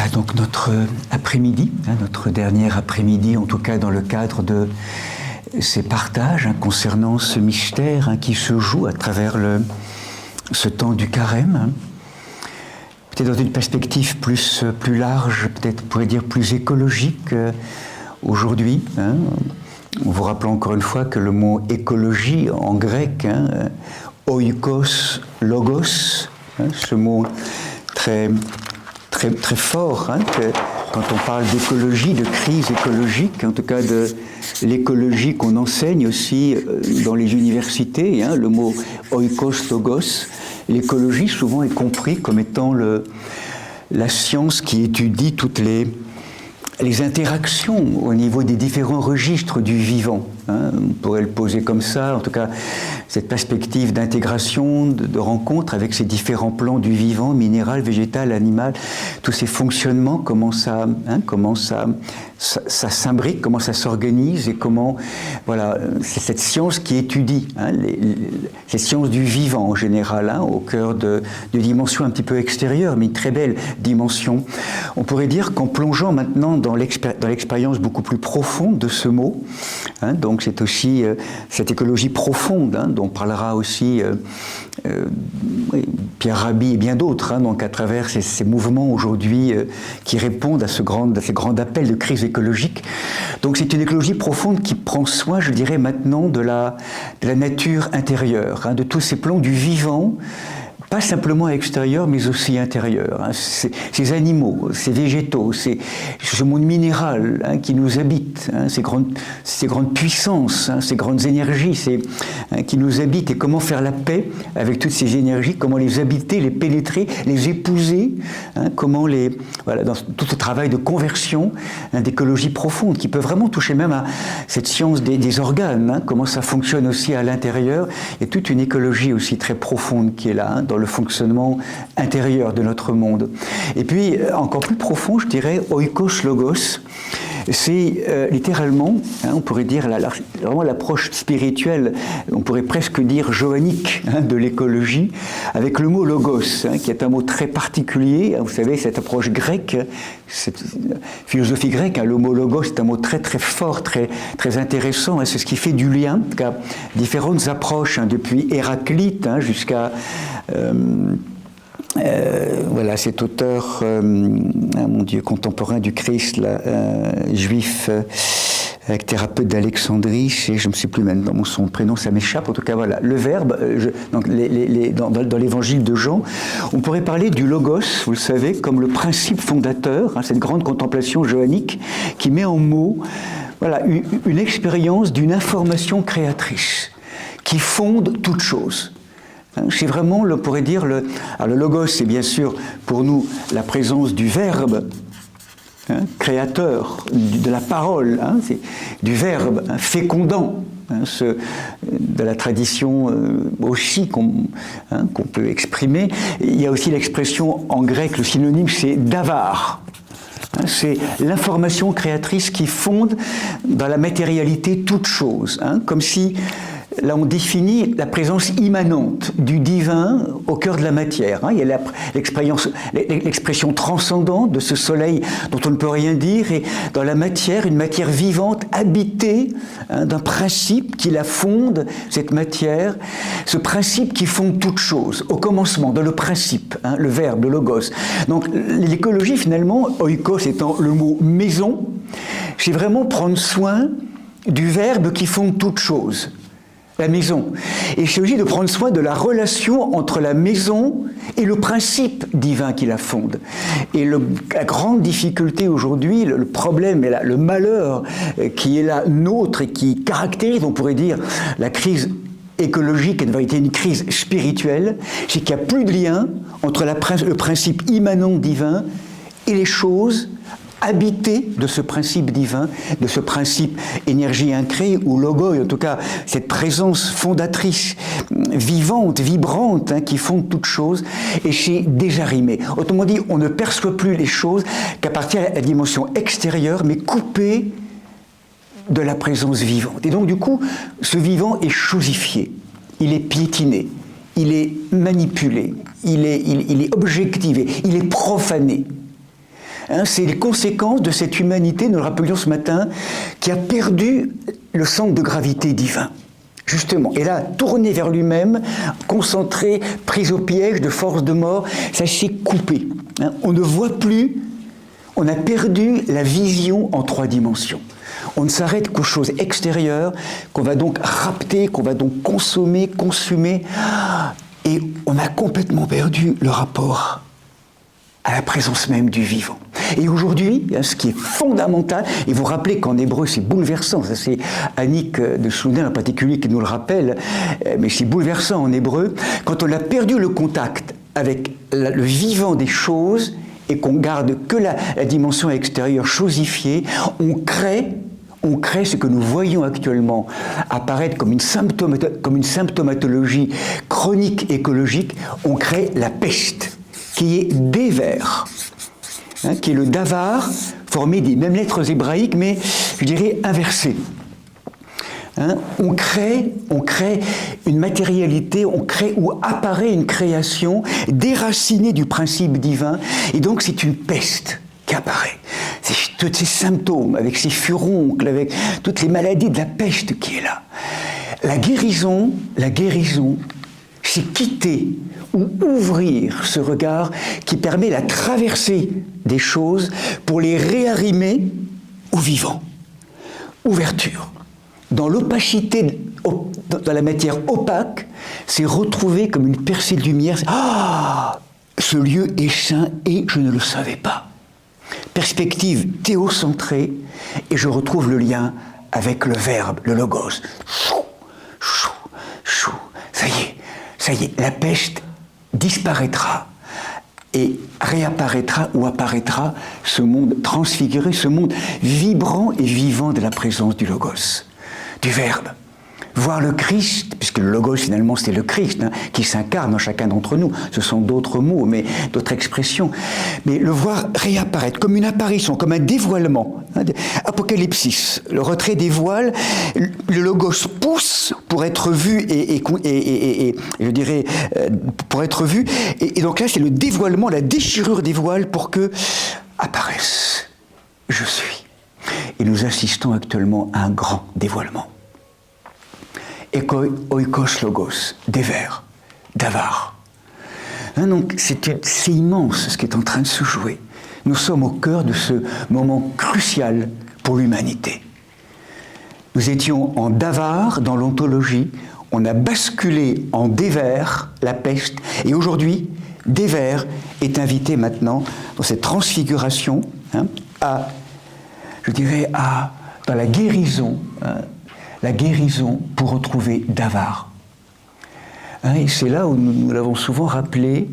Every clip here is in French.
Voilà donc notre après-midi, notre dernier après-midi, en tout cas dans le cadre de ces partages concernant ce mystère qui se joue à travers ce temps du carême. Peut-être dans une perspective plus large, peut-être on pourrait dire plus écologique aujourd'hui. En vous rappelant encore une fois que le mot écologie en grec, oikos, logos, ce mot très fort, que quand on parle d'écologie, de crise écologique, en tout cas de l'écologie qu'on enseigne aussi dans les universités, le mot oikos, logos, l'écologie souvent est compris comme étant la science qui étudie toutes les interactions au niveau des différents registres du vivant. On pourrait le poser comme ça, en tout cas cette perspective d'intégration, de rencontre avec ces différents plans du vivant, minéral, végétal, animal, tous ces fonctionnements, comment ça s'imbrique, comment ça s'organise et comment, voilà, c'est cette science qui étudie ces sciences du vivant en général, au cœur de dimensions un petit peu extérieures, mais une très belle dimension. On pourrait dire qu'en plongeant maintenant dans l'expérience beaucoup plus profonde de ce mot, donc c'est aussi cette écologie profonde dont parlera aussi Pierre Rabhi et bien d'autres, donc à travers ces mouvements aujourd'hui qui répondent à ces grands appels de crise écologique. Donc c'est une écologie profonde qui prend soin, je dirais maintenant, de la nature intérieure, de tous ces plans du vivant, pas simplement extérieur, mais aussi intérieur. Ces animaux, ces végétaux, ce monde minéral qui nous habite, ces grandes puissances, ces grandes énergies qui nous habitent, et comment faire la paix avec toutes ces énergies, comment les habiter, les pénétrer, les épouser, comment dans tout ce travail de conversion, d'écologie profonde, qui peut vraiment toucher même à cette science des organes, comment ça fonctionne aussi à l'intérieur, et toute une écologie aussi très profonde qui est là, dans le fonctionnement intérieur de notre monde. Et puis, encore plus profond, je dirais, oikos logos, c'est littéralement, on pourrait dire, vraiment l'approche spirituelle, on pourrait presque dire johannique de l'écologie, avec le mot logos, qui est un mot très particulier. Vous savez, cette approche grecque, cette philosophie grecque, le mot logos est un mot très très fort, très, très intéressant, c'est ce qui fait du lien, en tout cas, différentes approches, depuis Héraclite jusqu'à voilà, cet auteur, mon Dieu, contemporain du Christ, juif, thérapeute d'Alexandrie, je ne sais plus maintenant son prénom, ça m'échappe, en tout cas voilà, le Verbe, donc dans l'évangile de Jean, on pourrait parler du logos, vous le savez, comme le principe fondateur, cette grande contemplation johannique qui met en mots une expérience d'une information créatrice qui fonde toute chose. C'est vraiment, on pourrait dire, le logos, c'est bien sûr pour nous la présence du Verbe, créateur, de la parole, c'est du Verbe fécondant, de la tradition aussi qu'on peut exprimer. Il y a aussi l'expression en grec, le synonyme, c'est d'avar. C'est l'information créatrice qui fonde dans la matérialité toute chose, comme si là, on définit la présence immanente du divin au cœur de la matière. Il y a l'expression transcendante de ce soleil dont on ne peut rien dire, et dans la matière, une matière vivante, habitée d'un principe qui la fonde, cette matière, ce principe qui fonde toute chose, au commencement, dans le principe, le verbe, le logos. Donc l'écologie, finalement, oikos étant le mot maison, c'est vraiment prendre soin du verbe qui fonde toute chose. La maison. Et il s'agit de prendre soin de la relation entre la maison et le principe divin qui la fonde. Et la grande difficulté aujourd'hui, le problème et le malheur qui est là nôtre et qui caractérise, on pourrait dire, la crise écologique et de vérité une crise spirituelle, c'est qu'il n'y a plus de lien entre le principe immanent divin et les choses habité de ce principe divin, de ce principe énergie incréée, ou logoi, en tout cas cette présence fondatrice, vivante, vibrante, qui fonde toute chose, et c'est désarimé. Autrement dit, on ne perçoit plus les choses qu'à partir de la dimension extérieure, mais coupée de la présence vivante. Et donc du coup, ce vivant est chosifié, il est piétiné, il est manipulé, il est objectivé, il est profané. C'est les conséquences de cette humanité, nous le rappelions ce matin, qui a perdu le centre de gravité divin. Justement, et là, tourné vers lui-même, concentré, pris au piège de force de mort, ça s'est coupé. On ne voit plus, on a perdu la vision en 3 dimensions. On ne s'arrête qu'aux choses extérieures, qu'on va donc rapter, qu'on va donc consommer, consumer, et on a complètement perdu le rapport à la présence même du vivant. Et aujourd'hui, ce qui est fondamental, et vous rappelez qu'en hébreu c'est bouleversant, ça c'est Annick de Soudain en particulier qui nous le rappelle, mais c'est bouleversant en hébreu, quand on a perdu le contact avec le vivant des choses et qu'on garde que la dimension extérieure chosifiée, on crée ce que nous voyons actuellement apparaître comme une symptomatologie chronique écologique, on crée la peste, qui est dévers, qui est le davar, formé des mêmes lettres hébraïques, mais je dirais inversées. On crée une matérialité, on crée ou apparaît une création déracinée du principe divin, et donc c'est une peste qui apparaît. C'est tous ces symptômes, avec ces furoncles, avec toutes les maladies de la peste qui est là. La guérison, c'est quitter ou ouvrir ce regard qui permet la traversée des choses pour les réarrimer au vivant. Ouverture. Dans l'opacité, dans la matière opaque, c'est retrouvé comme une percée de lumière. Ah, ce lieu est saint et je ne le savais pas. Perspective théocentrée, et je retrouve le lien avec le verbe, le logos. Chou, chou, chou. Ça y est, la peste disparaîtra et réapparaîtra ou apparaîtra ce monde transfiguré, ce monde vibrant et vivant de la présence du logos, du verbe. Voir le Christ, puisque le logos finalement c'est le Christ qui s'incarne en chacun d'entre nous, ce sont d'autres mots, mais d'autres expressions, mais le voir réapparaître comme une apparition, comme un dévoilement. Apocalypsis, le retrait des voiles, le logos pousse pour être vu et je dirais pour être vu, et donc là c'est le dévoilement, la déchirure des voiles pour que apparaisse je suis. Et nous assistons actuellement à un grand dévoilement. Oikos logos, déver, davar. Donc c'est immense ce qui est en train de se jouer. Nous sommes au cœur de ce moment crucial pour l'humanité. Nous étions en davar dans l'ontologie, on a basculé en déver, la peste, et aujourd'hui, déver est invité maintenant dans cette transfiguration dans la guérison. La guérison pour retrouver davar. Et c'est là où nous l'avons souvent rappelé,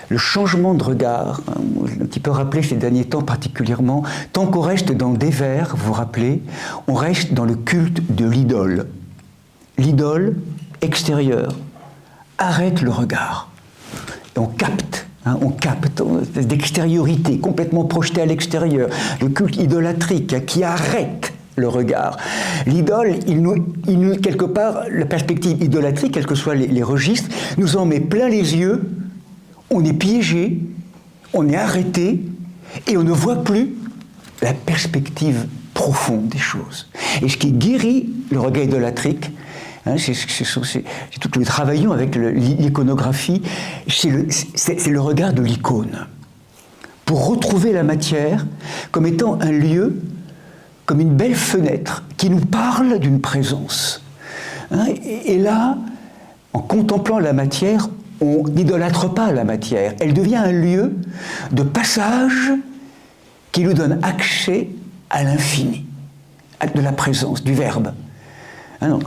le changement de regard, un petit peu rappelé ces derniers temps particulièrement, tant qu'on reste dans le déver, vous vous rappelez, on reste dans le culte de l'idole. L'idole extérieure arrête le regard. Et on capte une espèce d'extériorité complètement projetée à l'extérieur, le culte idolatrique qui arrête le regard. L'idole, il nous, quelque part, la perspective idolâtrique, quels que soient les registres, nous en met plein les yeux, on est piégé, on est arrêté, et on ne voit plus la perspective profonde des choses. Et ce qui guérit le regard idolâtrique, c'est tout que nous travaillons avec l'iconographie, c'est le regard de l'icône. Pour retrouver la matière comme étant un lieu, comme une belle fenêtre qui nous parle d'une présence. Et là, en contemplant la matière, on n'idolâtre pas la matière. Elle devient un lieu de passage qui nous donne accès à l'infini, de la présence, du verbe.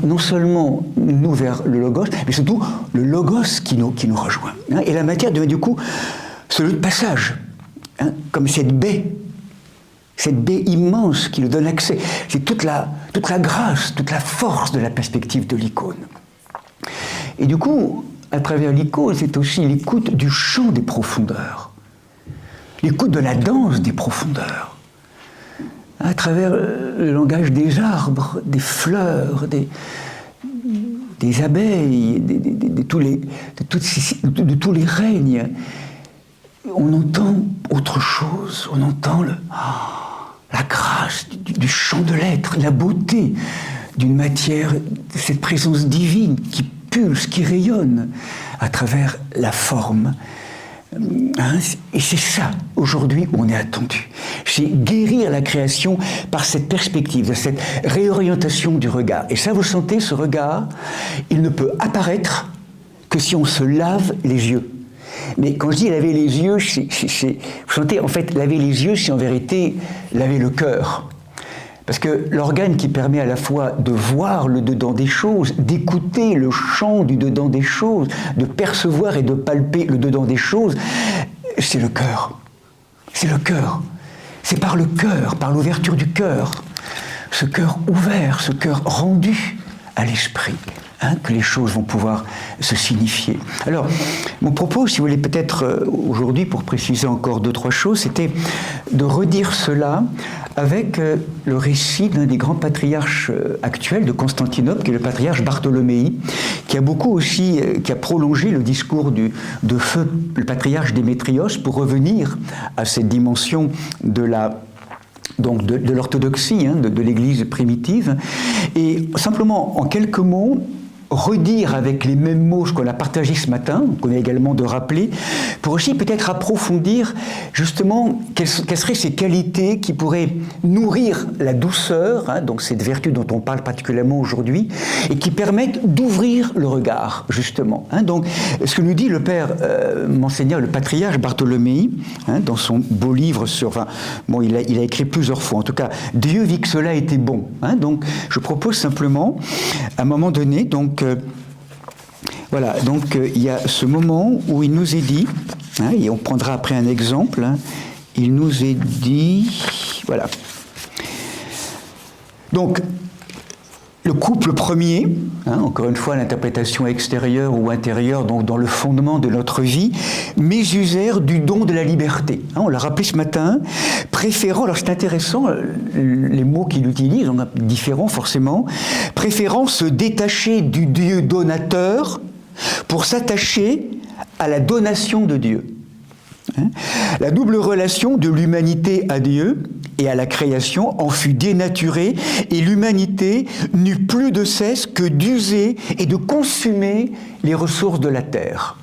Non seulement nous vers le logos, mais surtout le logos qui nous rejoint. Et la matière devient du coup ce lieu de passage, comme cette baie immense qui nous donne accès. C'est toute la grâce, toute la force de la perspective de l'icône. Et du coup, à travers l'icône, c'est aussi l'écoute du chant des profondeurs, l'écoute de la danse des profondeurs, à travers le langage des arbres, des fleurs, des abeilles, de tous les règnes. on entend autre chose, on entend la grâce du chant de l'être, la beauté d'une matière, cette présence divine qui pulse, qui rayonne à travers la forme. Et c'est ça, aujourd'hui, où on est attendu. C'est guérir la création par cette perspective, cette réorientation du regard. Et ça, vous sentez, ce regard, il ne peut apparaître que si on se lave les yeux. Mais quand je dis laver les yeux, vous sentez, en fait, laver les yeux, c'est en vérité laver le cœur. Parce que l'organe qui permet à la fois de voir le dedans des choses, d'écouter le chant du dedans des choses, de percevoir et de palper le dedans des choses, c'est le cœur. C'est le cœur. C'est par le cœur, par l'ouverture du cœur, ce cœur ouvert, ce cœur rendu à l'esprit, que les choses vont pouvoir se signifier. Alors, mon propos, si vous voulez peut-être aujourd'hui, pour préciser encore 2-3 choses, c'était de redire cela avec le récit d'un des grands patriarches actuels de Constantinople, qui est le patriarche Bartholoméi, qui a beaucoup aussi, qui a prolongé le discours de feu, le patriarche Démétrios, pour revenir à cette dimension de l'orthodoxie, de l'Église primitive. Et simplement, en quelques mots, redire avec les mêmes mots ce qu'on a partagé ce matin, qu'on a également de rappeler, pour aussi peut-être approfondir justement quelles seraient ces qualités qui pourraient nourrir la douceur, donc cette vertu dont on parle particulièrement aujourd'hui, et qui permettent d'ouvrir le regard, justement. Donc, ce que nous dit le père Monseigneur, le patriarche Bartholoméi, dans son beau livre sur... il a écrit plusieurs fois, en tout cas, « Dieu vit que cela était bon ». Donc, je propose simplement, à un moment donné, il y a ce moment où il nous est dit, et on prendra après un exemple, il nous est dit, voilà. Donc, le couple premier, encore une fois l'interprétation extérieure ou intérieure, donc dans le fondement de notre vie, mésusèrent du don de la liberté. On l'a rappelé ce matin, préférant, alors c'est intéressant, les mots qu'il utilise, on a différents forcément, préférant se détacher du Dieu donateur pour s'attacher à la donation de Dieu. La double relation de l'humanité à Dieu et à la création en fut dénaturée et l'humanité n'eut plus de cesse que d'user et de consumer les ressources de la terre.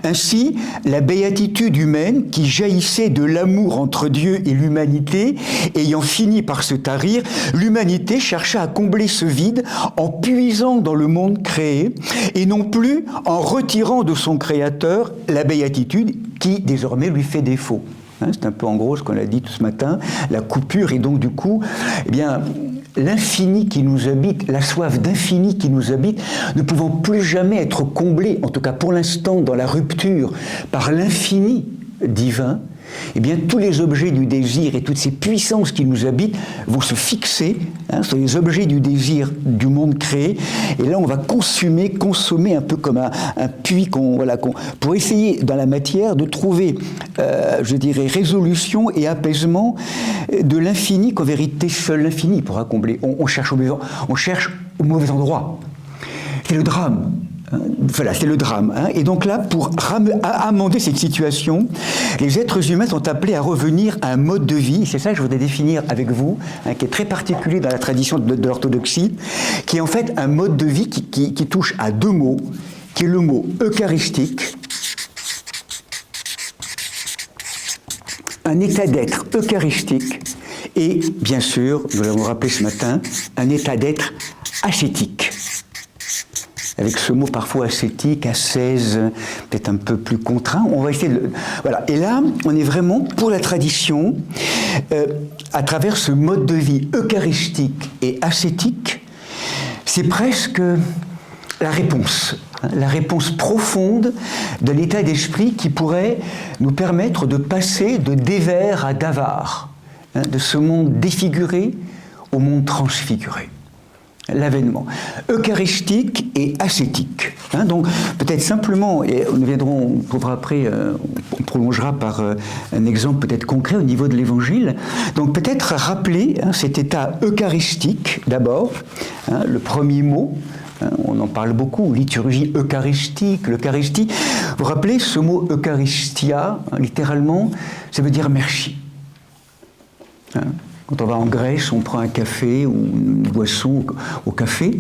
Ainsi, la béatitude humaine qui jaillissait de l'amour entre Dieu et l'humanité, ayant fini par se tarir, l'humanité chercha à combler ce vide en puisant dans le monde créé et non plus en retirant de son Créateur la béatitude qui désormais lui fait défaut. C'est un peu en gros ce qu'on a dit tout ce matin, la coupure et donc du coup, l'infini qui nous habite, la soif d'infini qui nous habite, ne pouvant plus jamais être comblée, en tout cas pour l'instant dans la rupture, par l'infini divin, tous les objets du désir et toutes ces puissances qui nous habitent vont se fixer sur les objets du désir du monde créé. Et là, on va consommer un peu comme un puits pour essayer dans la matière de trouver, résolution et apaisement de l'infini qu'en vérité seul l'infini pourra combler. On cherche au mauvais endroit. C'est le drame. C'est le drame. Et donc là, pour amender cette situation, les êtres humains sont appelés à revenir à un mode de vie, c'est ça que je voudrais définir avec vous, qui est très particulier dans la tradition de l'orthodoxie, qui est en fait un mode de vie qui touche à 2 mots, qui est le mot eucharistique, un état d'être eucharistique, et bien sûr, nous l'avons rappelé ce matin, un état d'être ascétique. Avec ce mot parfois ascétique, ascèse, peut-être un peu plus contraint. On va essayer de... Voilà. Et là, on est vraiment pour la tradition, à travers ce mode de vie eucharistique et ascétique, c'est presque la réponse profonde de l'état d'esprit qui pourrait nous permettre de passer de dévers à d'avare, de ce monde défiguré au monde transfiguré. L'avènement eucharistique et ascétique. Donc peut-être simplement, et on trouvera après, on prolongera par un exemple peut-être concret au niveau de l'Évangile. Donc peut-être rappeler cet état eucharistique d'abord, le premier mot On en parle beaucoup, liturgie eucharistique, l'Eucharistie. Vous vous rappelez ce mot Eucharistia, littéralement, ça veut dire merci. Quand on va en Grèce, on prend un café ou une boisson au café,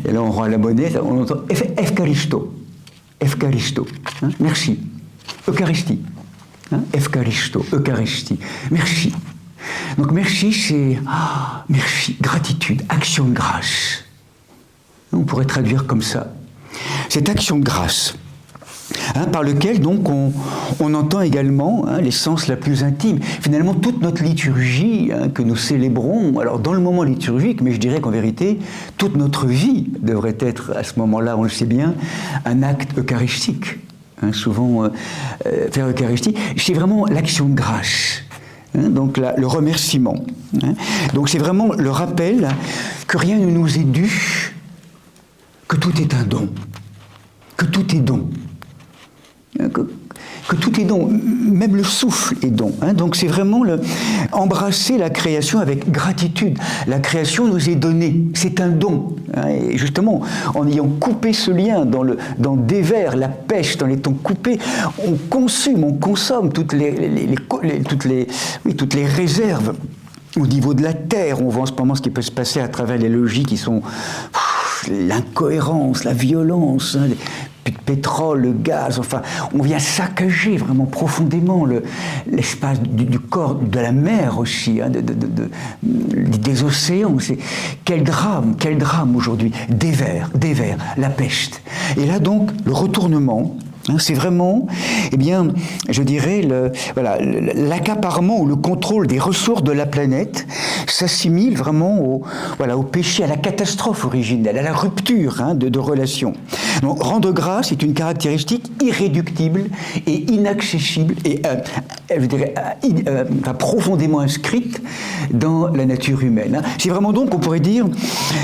et là on rend la monnaie, on entend Efkaristo, Efkaristo, merci, Eucharistie, Efkaristo, Eucharistie, merci. Donc merci, c'est merci, gratitude, action de grâce. On pourrait traduire comme ça. Cette action de grâce, par lequel donc on entend également l'essence la plus intime. Finalement, toute notre liturgie que nous célébrons, alors dans le moment liturgique, mais je dirais qu'en vérité, toute notre vie devrait être à ce moment-là, on le sait bien, un acte eucharistique. Souvent, faire l'Eucharistie, c'est vraiment l'action de grâce. Donc le remerciement. Donc c'est vraiment le rappel que rien ne nous est dû, que tout est un don, que tout est don, que tout est don, même le souffle est don. Donc c'est vraiment embrasser la création avec gratitude. La création nous est donnée, c'est un don. Et justement, en ayant coupé ce lien dans des vers, la pêche, dans les temps coupés, on consomme toutes les réserves. Au niveau de la terre, on voit en ce moment ce qui peut se passer à travers les logiques qui sont l'incohérence, la violence, plus de pétrole, le gaz, enfin, on vient saccager vraiment profondément l'espace du corps, de la mer aussi, des océans. Quel drame aujourd'hui, des vers, la peste. Et là donc, le retournement, c'est vraiment, je dirais, l'accaparement ou le contrôle des ressources de la planète s'assimile vraiment au péché, à la catastrophe originelle, à la rupture de relations. Donc, rendre grâce est une caractéristique irréductible et inaccessible et, profondément inscrite dans la nature humaine. C'est vraiment donc, on pourrait dire,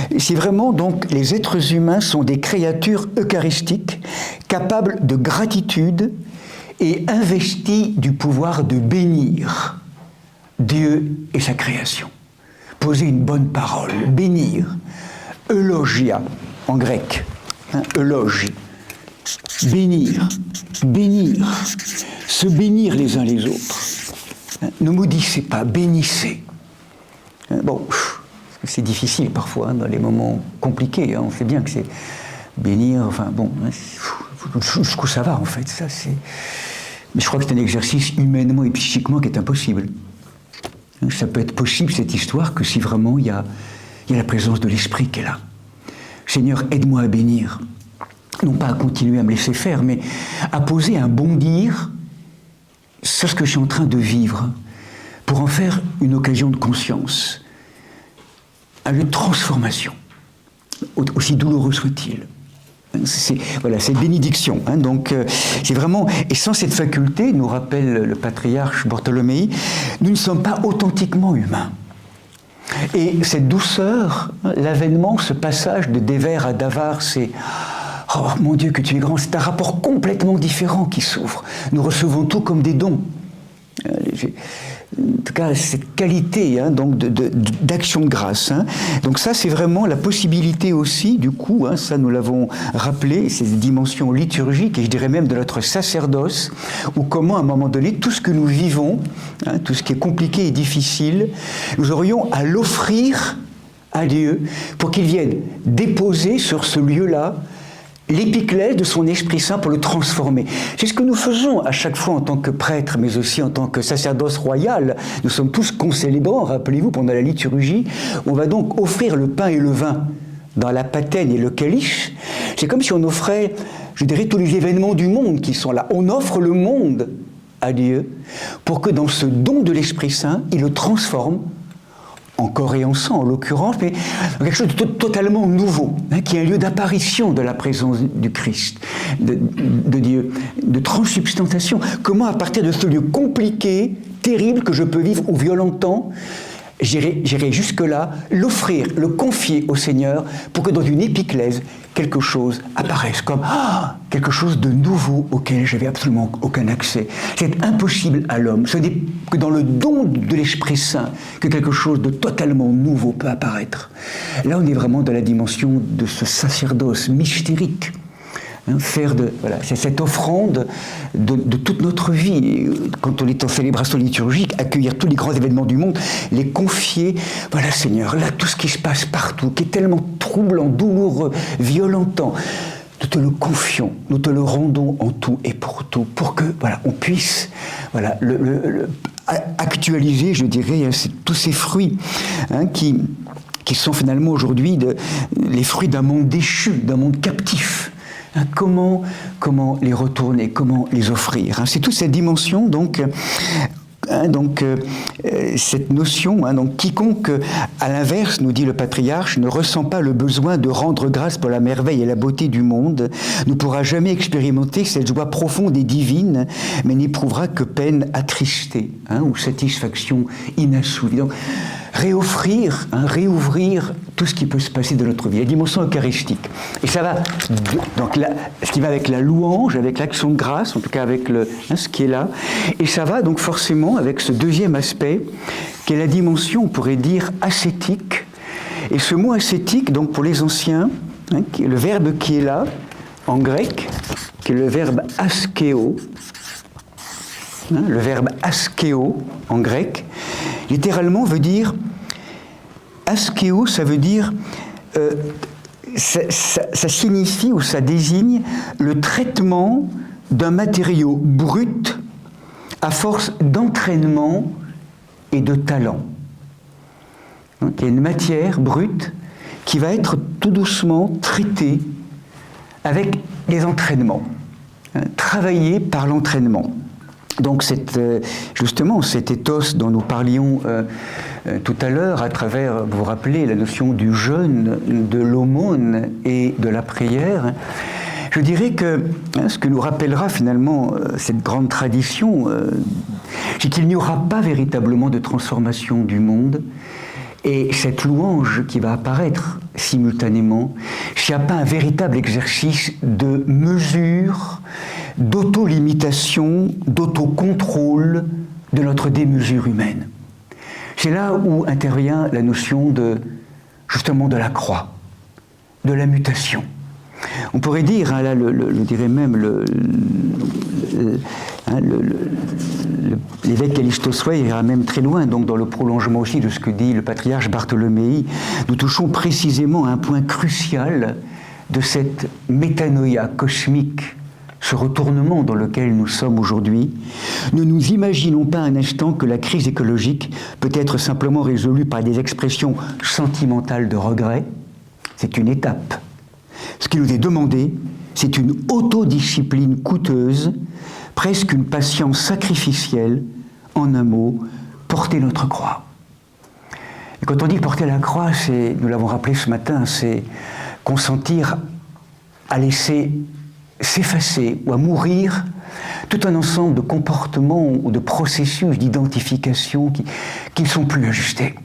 les êtres humains sont des créatures eucharistiques capables de gratitude et investis du pouvoir de bénir Dieu et sa création. Poser une bonne parole, bénir, eulogia en grec, eulogie, bénir, se bénir les uns les autres. Ne maudissez pas, bénissez. Bon, c'est difficile parfois dans les moments compliqués, on sait bien que c'est bénir, jusqu'où ça va en fait, ça c'est... Mais je crois que c'est un exercice humainement et psychiquement qui est impossible. Ça peut être possible cette histoire que si vraiment il y a la présence de l'Esprit qui est là. Seigneur, aide-moi à bénir. Non pas à continuer à me laisser faire, mais à poser un bon dire sur ce que je suis en train de vivre, pour en faire une occasion de conscience, un lieu de transformation, aussi douloureux soit-il. C'est bénédiction. Donc, c'est vraiment... Et sans cette faculté, nous rappelle le patriarche Bartholoméi, nous ne sommes pas authentiquement humains. Et cette douceur, l'avènement, ce passage de Dévers à Davars, c'est... Oh mon Dieu, que tu es grand, c'est un rapport complètement différent qui s'ouvre. Nous recevons tout comme des dons. En tout cas, cette qualité d'action de grâce. Donc ça, c'est vraiment la possibilité aussi, du coup, ça nous l'avons rappelé, ces dimensions liturgiques, et je dirais même de notre sacerdoce, ou comment, à un moment donné, tout ce que nous vivons, tout ce qui est compliqué et difficile, nous aurions à l'offrir à Dieu pour qu'il vienne déposer sur ce lieu-là l'épiclèse de son Esprit Saint pour le transformer. C'est ce que nous faisons à chaque fois en tant que prêtre, mais aussi en tant que sacerdoce royal. Nous sommes tous concélébrants, rappelez-vous, pendant la liturgie. On va donc offrir le pain et le vin dans la patène et le calice. C'est comme si on offrait, je dirais, tous les événements du monde qui sont là. On offre le monde à Dieu pour que dans ce don de l'Esprit Saint, il le transforme en corps et en sang, en l'occurrence, mais quelque chose de totalement nouveau, qui est un lieu d'apparition de la présence du Christ, de Dieu, de transsubstantiation. Comment, à partir de ce lieu compliqué, terrible, que je peux vivre au violentant, j'irai jusque-là, l'offrir, le confier au Seigneur pour que dans une épiclèse, quelque chose apparaisse comme quelque chose de nouveau auquel j'avais absolument aucun accès. C'est impossible à l'homme. Ce n'est que dans le don de l'Esprit Saint que quelque chose de totalement nouveau peut apparaître. Là, on est vraiment dans la dimension de ce sacerdoce mystérique. C'est cette offrande de toute notre vie. Quand on est en célébration liturgique, accueillir tous les grands événements du monde, les confier, voilà Seigneur, là tout ce qui se passe partout, qui est tellement troublant, douloureux, violentant, nous te le confions, nous te le rendons en tout et pour tout, pour que on puisse actualiser, je dirais, tous ces fruits qui sont finalement aujourd'hui les fruits d'un monde déchu, d'un monde captif. Comment les retourner, comment les offrir. C'est toute cette dimension, cette notion, donc quiconque, à l'inverse, nous dit le patriarche, ne ressent pas le besoin de rendre grâce pour la merveille et la beauté du monde, ne pourra jamais expérimenter cette joie profonde et divine, mais n'éprouvera que peine attristée, ou satisfaction inassouvie. Donc, réoffrir, réouvrir tout ce qui peut se passer dans notre vie, la dimension eucharistique. Et ça va, donc là, ce qui va avec la louange, avec l'action de grâce, en tout cas avec ce qui est là, et ça va donc forcément avec ce deuxième aspect, qui est la dimension, on pourrait dire, ascétique. Et ce mot ascétique, donc pour les anciens, qui est le verbe qui est là, en grec, qui est le verbe askéo, le verbe askéo en grec, littéralement veut dire, askéo, ça veut dire, ça signifie ou ça désigne le traitement d'un matériau brut à force d'entraînement et de talent. Donc, il y a une matière brute qui va être tout doucement traitée avec les entraînements, travaillée par l'entraînement. Donc justement cet ethos dont nous parlions tout à l'heure à travers, vous vous rappelez, la notion du jeûne, de l'aumône et de la prière, je dirais que ce que nous rappellera finalement cette grande tradition, c'est qu'il n'y aura pas véritablement de transformation du monde. Et cette louange qui va apparaître simultanément, s'il n'y a pas un véritable exercice de mesure, d'auto-limitation, d'auto-contrôle de notre démesure humaine. C'est là où intervient la notion justement de la croix, de la mutation. On pourrait dire, là, je dirais même, l'évêque Calixte Ossuet ira même très loin, donc dans le prolongement aussi de ce que dit le patriarche Bartholoméi, nous touchons précisément à un point crucial de cette métanoïa cosmique, ce retournement dans lequel nous sommes aujourd'hui. Ne nous imaginons pas un instant que la crise écologique peut être simplement résolue par des expressions sentimentales de regret. C'est une étape. Ce qui nous est demandé, c'est une autodiscipline coûteuse, presque une patience sacrificielle, en un mot, porter notre croix. Et quand on dit porter la croix, nous l'avons rappelé ce matin, c'est consentir à laisser s'effacer ou à mourir tout un ensemble de comportements ou de processus d'identification qui ne sont plus ajustés.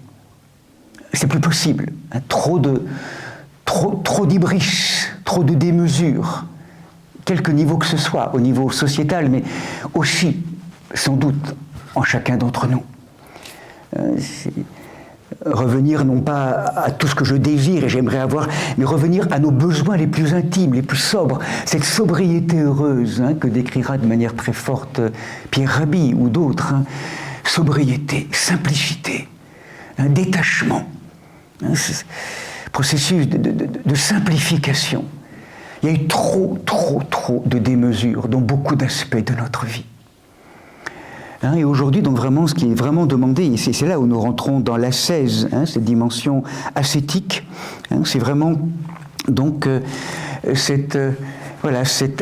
C'est plus possible. Trop d'hybris, trop de démesure, quelque niveau que ce soit, au niveau sociétal, mais aussi, sans doute, en chacun d'entre nous. Revenir non pas à tout ce que je désire et j'aimerais avoir, mais revenir à nos besoins les plus intimes, les plus sobres, cette sobriété heureuse que décrira de manière très forte Pierre Rabhi ou d'autres. Sobriété, simplicité, détachement, processus de simplification. Il y a eu trop de démesure dans beaucoup d'aspects de notre vie. Et aujourd'hui, donc vraiment, ce qui est vraiment demandé, et c'est là où nous rentrons dans l'ascèse, cette dimension ascétique, c'est vraiment donc cette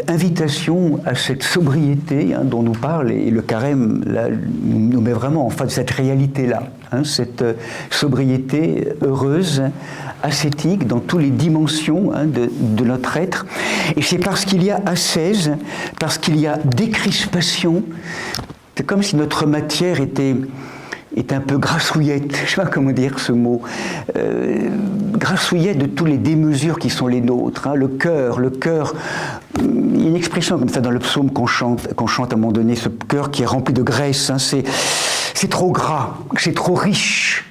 invitation à cette sobriété dont nous parle, et le carême là, nous met vraiment en face de cette réalité-là, cette sobriété heureuse, ascétique, dans toutes les dimensions de notre être. Et c'est parce qu'il y a ascèse, parce qu'il y a décrispation. C'est comme si notre matière était est un peu grassouillette, je ne sais pas comment dire ce mot, grassouillette de tous les démesures qui sont les nôtres. Hein. Le cœur, il y a une expression comme ça dans le psaume qu'on chante à un moment donné, ce cœur qui est rempli de graisse, hein, c'est trop gras, c'est trop riche.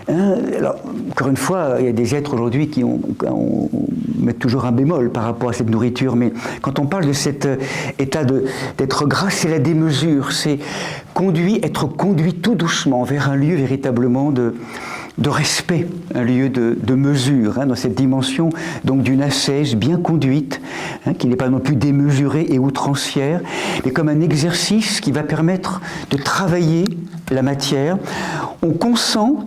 Hein, alors, encore une fois, il y a des êtres aujourd'hui qui mettent toujours un bémol par rapport à cette nourriture, mais quand on parle de cet état d'être gras, c'est la démesure, c'est être conduit tout doucement vers un lieu véritablement de respect, un lieu de mesure, hein, dans cette dimension donc d'une ascèse bien conduite, hein, qui n'est pas non plus démesurée et outrancière, mais comme un exercice qui va permettre de travailler la matière. On consent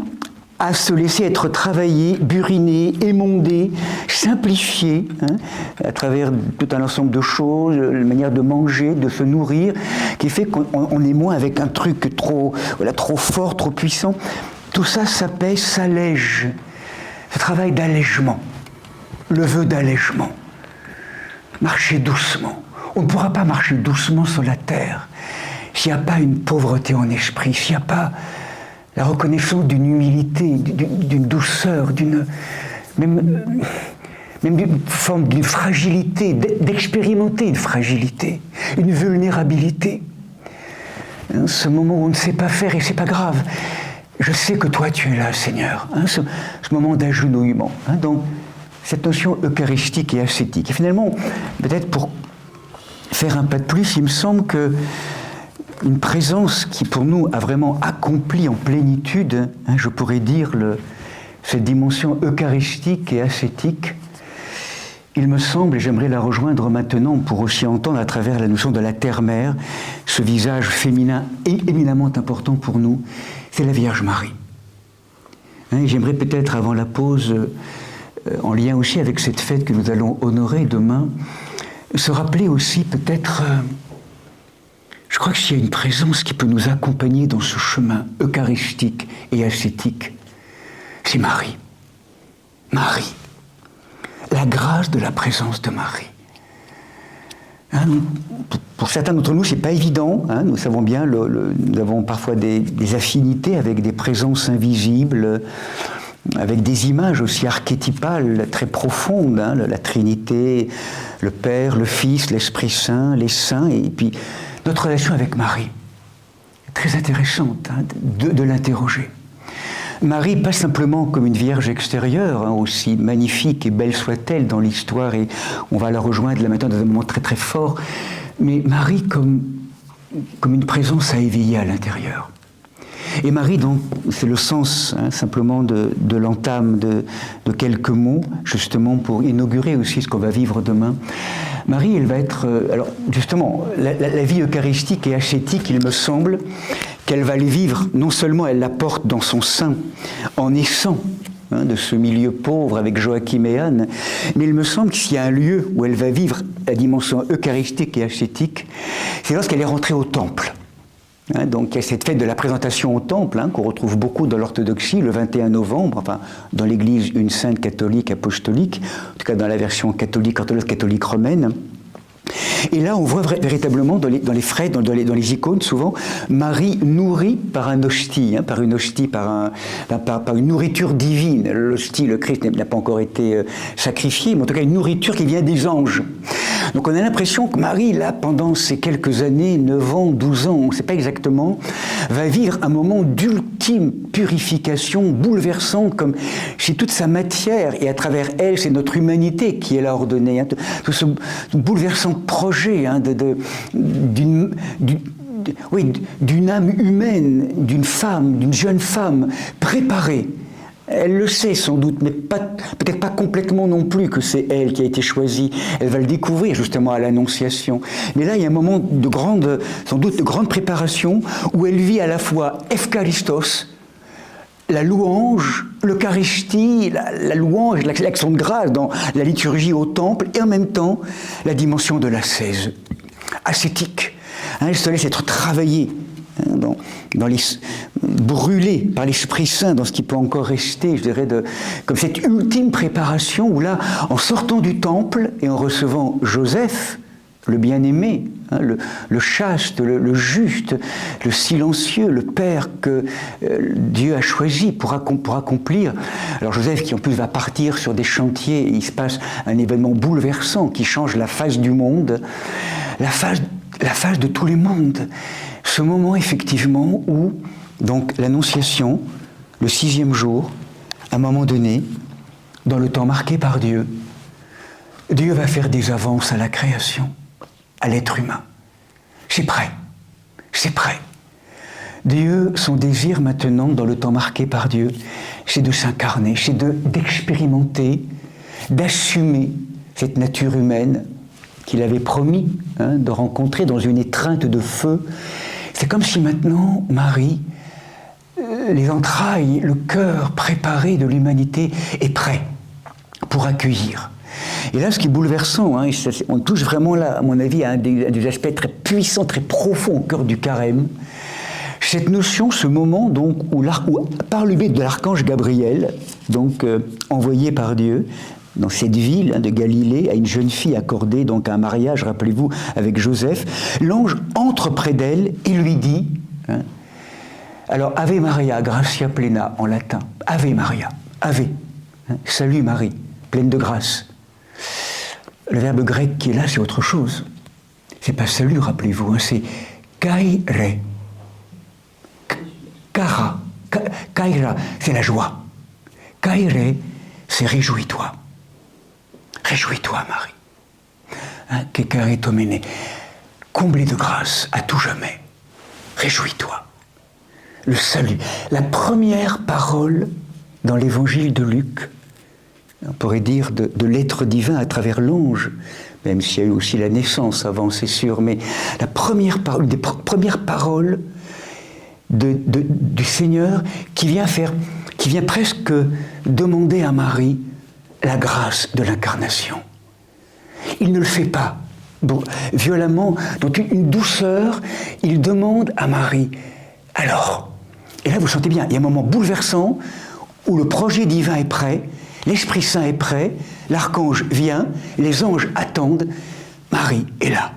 à se laisser être travaillé, buriné, émondé, simplifié, hein, à travers tout un ensemble de choses, la manière de manger, de se nourrir, qui fait qu'on est moins avec un truc trop fort, trop puissant. Tout ça s'apaise, s'allège. Ce travail d'allègement, le vœu d'allègement. Marcher doucement. On ne pourra pas marcher doucement sur la terre s'il n'y a pas une pauvreté en esprit, s'il n'y a pas la reconnaissance d'une humilité, d'une douceur, même d'une forme d'une fragilité, d'expérimenter une fragilité, une vulnérabilité. Ce moment où on ne sait pas faire et c'est pas grave. Je sais que toi tu es là, Seigneur. Hein, ce moment d'agenouillement, hein, donc cette notion eucharistique et ascétique. Et finalement, peut-être pour faire un pas de plus, il me semble que une présence qui pour nous a vraiment accompli en plénitude, hein, je pourrais dire, cette dimension eucharistique et ascétique, il me semble, et j'aimerais la rejoindre maintenant pour aussi entendre à travers la notion de la terre-mère, ce visage féminin éminemment important pour nous, c'est la Vierge Marie. Hein, et j'aimerais peut-être, avant la pause, en lien aussi avec cette fête que nous allons honorer demain, se rappeler aussi peut-être... Je crois que s'il y a une présence qui peut nous accompagner dans ce chemin eucharistique et ascétique, c'est Marie. Marie. La grâce de la présence de Marie. Hein, pour certains d'entre nous, ce n'est pas évident. Hein, nous savons bien, nous avons parfois des affinités avec des présences invisibles, avec des images aussi archétypales, très profondes. Hein, la Trinité, le Père, le Fils, l'Esprit Saint, les saints, et puis... Notre relation avec Marie est très intéressante, hein, de l'interroger. Marie, pas simplement comme une vierge extérieure, hein, aussi magnifique et belle soit-elle dans l'histoire, et on va la rejoindre là maintenant dans un moment très très fort, mais Marie comme une présence à éveiller à l'intérieur. Et Marie, donc, c'est le sens hein, simplement de l'entame de quelques mots, justement pour inaugurer aussi ce qu'on va vivre demain. Marie, elle va être... alors, justement, la vie eucharistique et ascétique, il me semble qu'elle va les vivre. Non seulement elle la porte dans son sein, en naissant hein, de ce milieu pauvre avec Joachim et Anne, mais il me semble qu'il y a un lieu où elle va vivre la dimension eucharistique et ascétique, c'est lorsqu'elle est rentrée au temple. Hein, donc il y a cette fête de la présentation au temple hein, qu'on retrouve beaucoup dans l'orthodoxie le 21 novembre, enfin dans l'église une sainte catholique apostolique, en tout cas dans la version catholique, orthodoxe catholique romaine. Et là, on voit véritablement dans les fresques, dans les icônes, souvent, Marie nourrie par un hostie, hein, par une nourriture divine. L'hostie, le Christ n'a pas encore été sacrifié, mais en tout cas une nourriture qui vient des anges. Donc on a l'impression que Marie, là, pendant ces quelques années, 9 ans, 12 ans, on ne sait pas exactement, va vivre un moment d'ultime purification, bouleversante, comme si toute sa matière, et à travers elle, c'est notre humanité qui est là ordonnée, hein, tout ce bouleversant projet hein, d'une âme humaine, d'une femme, d'une jeune femme préparée. Elle le sait sans doute, mais peut-être pas complètement non plus que c'est elle qui a été choisie. Elle va le découvrir justement à l'Annonciation. Mais là, il y a un moment sans doute de grande préparation où elle vit à la fois Eucharistos, la louange, l'Eucharistie, la louange, l'action de grâce dans la liturgie au temple, et en même temps la dimension de l'ascèse, ascétique. Hein, elle se laisse être travaillée, hein, brûlée par l'Esprit Saint dans ce qui peut encore rester, je dirais, comme cette ultime préparation où là, en sortant du temple et en recevant Joseph, le bien-aimé, hein, le chaste, le juste, le silencieux, le Père que Dieu a choisi pour accomplir. Alors Joseph, qui en plus va partir sur des chantiers, il se passe un événement bouleversant qui change la face du monde, la face de tous les mondes. Ce moment, effectivement, où, donc, l'Annonciation, le 6e jour, à un moment donné, dans le temps marqué par Dieu, Dieu va faire des avances à la création, à l'être humain. C'est prêt. C'est prêt. Dieu, son désir maintenant, dans le temps marqué par Dieu, c'est de s'incarner, c'est d'expérimenter, d'assumer cette nature humaine qu'il avait promis de rencontrer dans une étreinte de feu. C'est comme si maintenant, Marie, les entrailles, le cœur préparé de l'humanité est prêt pour accueillir. Et là, ce qui est bouleversant, on touche vraiment là, à mon avis, à des aspects très puissants, très profonds au cœur du carême. Cette notion, ce moment donc où par le biais de l'archange Gabriel, donc envoyé par Dieu dans cette ville de Galilée, à une jeune fille accordée donc à un mariage, rappelez-vous, avec Joseph, l'ange entre près d'elle et lui dit, alors Ave Maria, gratia plena en latin, Ave Maria, Ave, salut Marie, pleine de grâce. Le verbe grec qui est là, c'est autre chose. C'est pas salut, rappelez-vous, c'est kaire. Kaira, c'est la joie. Kaire, c'est réjouis-toi. Réjouis-toi, Marie. Kekaritomene, comblé de grâce à tout jamais. Réjouis-toi. Le salut. La première parole dans l'évangile de Luc, on pourrait dire de l'être divin à travers l'ange, même s'il y a eu aussi la naissance avant, c'est sûr, mais la première parole, une des premières paroles du Seigneur qui vient presque demander à Marie la grâce de l'incarnation. Il ne le fait pas violemment, donc une douceur, il demande à Marie, alors, et là vous sentez bien, il y a un moment bouleversant où le projet divin est prêt, l'Esprit Saint est prêt, l'archange vient, les anges attendent, Marie est là.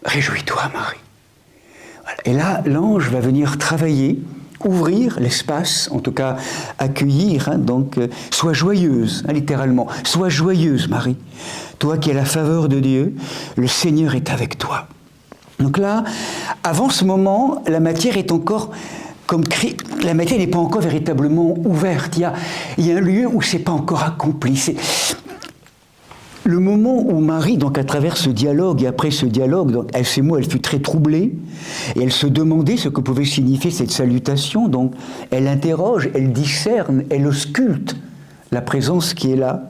Réjouis-toi, Marie. Voilà. Et là, l'ange va venir travailler, ouvrir l'espace, en tout cas accueillir, donc sois joyeuse, littéralement, sois joyeuse, Marie. Toi qui es la faveur de Dieu, le Seigneur est avec toi. Donc là, avant ce moment, la matière est encore la matière n'est pas encore véritablement ouverte. Il y a un lieu où c'est pas encore accompli. C'est le moment où Marie, donc à travers ce dialogue, et après ce dialogue, donc, ces mots, elle fut très troublée, et elle se demandait ce que pouvait signifier cette salutation. Donc elle interroge, elle discerne, elle ausculte la présence qui est là.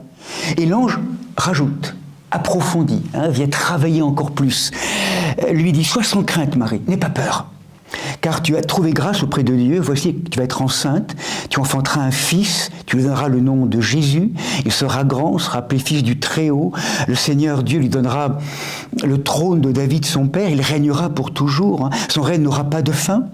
Et l'ange rajoute, approfondit, vient travailler encore plus. Lui dit, sois sans crainte, Marie, n'aie pas peur. Car tu as trouvé grâce auprès de Dieu, voici que tu vas être enceinte, tu enfanteras un fils, tu lui donneras le nom de Jésus, il sera grand, sera appelé fils du Très-Haut, le Seigneur Dieu lui donnera le trône de David son père, il régnera pour toujours, son règne n'aura pas de fin.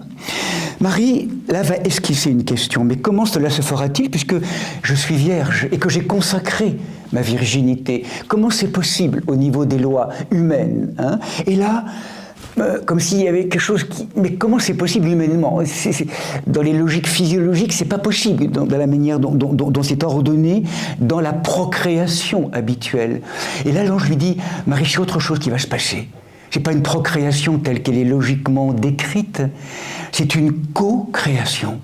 Marie, là, va esquisser une question, mais comment cela se fera-t-il puisque je suis vierge et que j'ai consacré ma virginité? Comment c'est possible au niveau des lois humaines, Et là, comme s'il y avait quelque chose qui... Mais comment c'est possible humainement? Dans les logiques physiologiques, c'est pas possible, dans la manière dont c'est ordonné dans la procréation habituelle. Et là, l'ange lui dit, Marie, c'est autre chose qui va se passer. C'est pas une procréation telle qu'elle est logiquement décrite, c'est une co-création.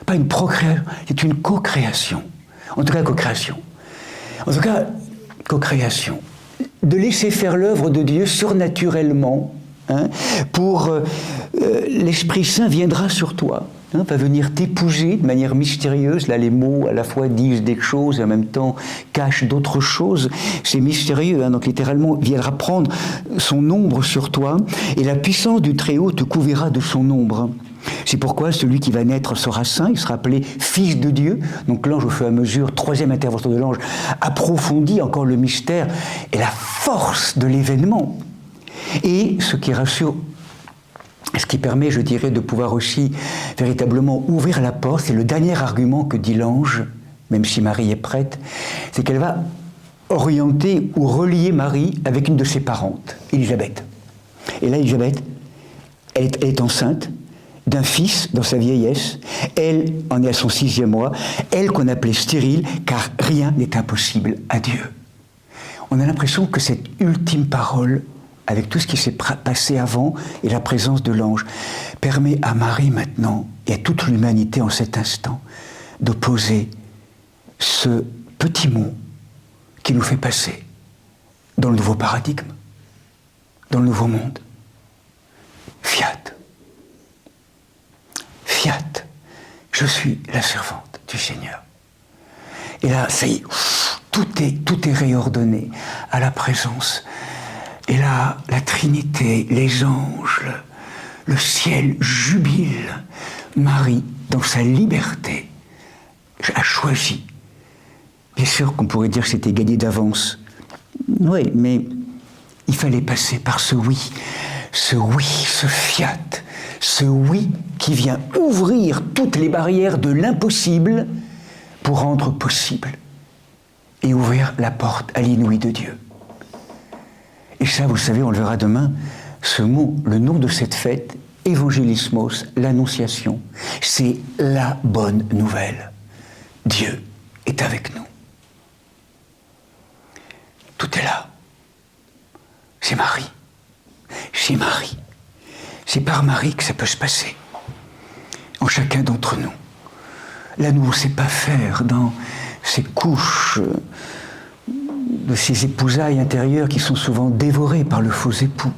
Pas une procréation, c'est une co-création. En tout cas, co-création. En tout cas, co-création. De laisser faire l'œuvre de Dieu surnaturellement, pour l'Esprit Saint viendra sur toi, va venir t'épouser de manière mystérieuse. Là, les mots à la fois disent des choses et en même temps cachent d'autres choses. C'est mystérieux, donc littéralement, viendra prendre son ombre sur toi et la puissance du Très-Haut te couvrira de son ombre. C'est pourquoi celui qui va naître sera saint, il sera appelé Fils de Dieu. Donc l'ange, au fur et à mesure, troisième intervention de l'ange, approfondit encore le mystère et la force de l'événement. Et ce qui rassure, ce qui permet, je dirais, de pouvoir aussi véritablement ouvrir la porte, c'est le dernier argument que dit l'ange, même si Marie est prête, c'est qu'elle va orienter ou relier Marie avec une de ses parentes, Élisabeth. Et là, Élisabeth, elle est enceinte d'un fils dans sa vieillesse. Elle en est à son 6e mois. Elle qu'on appelait stérile, car rien n'est impossible à Dieu. On a l'impression que cette ultime parole, avec tout ce qui s'est passé avant et la présence de l'ange, permet à Marie maintenant et à toute l'humanité en cet instant de poser ce petit mot qui nous fait passer dans le nouveau paradigme, dans le nouveau monde. Fiat. Fiat. Je suis la servante du Seigneur. Et là, ça y est, tout est réordonné à la présence. Et là, la Trinité, les anges, le ciel jubile. Marie, dans sa liberté, a choisi. Bien sûr qu'on pourrait dire que c'était gagné d'avance. Oui, mais il fallait passer par ce oui, ce fiat, ce oui qui vient ouvrir toutes les barrières de l'impossible pour rendre possible et ouvrir la porte à l'inouï de Dieu. Et ça, vous savez, on le verra demain, ce mot, le nom de cette fête, évangélismos, l'annonciation, c'est la bonne nouvelle. Dieu est avec nous. Tout est là. C'est Marie. C'est Marie. C'est par Marie que ça peut se passer. En chacun d'entre nous. Là, nous, on ne sait pas faire dans ces couches de ces épousailles intérieures qui sont souvent dévorées par le faux époux.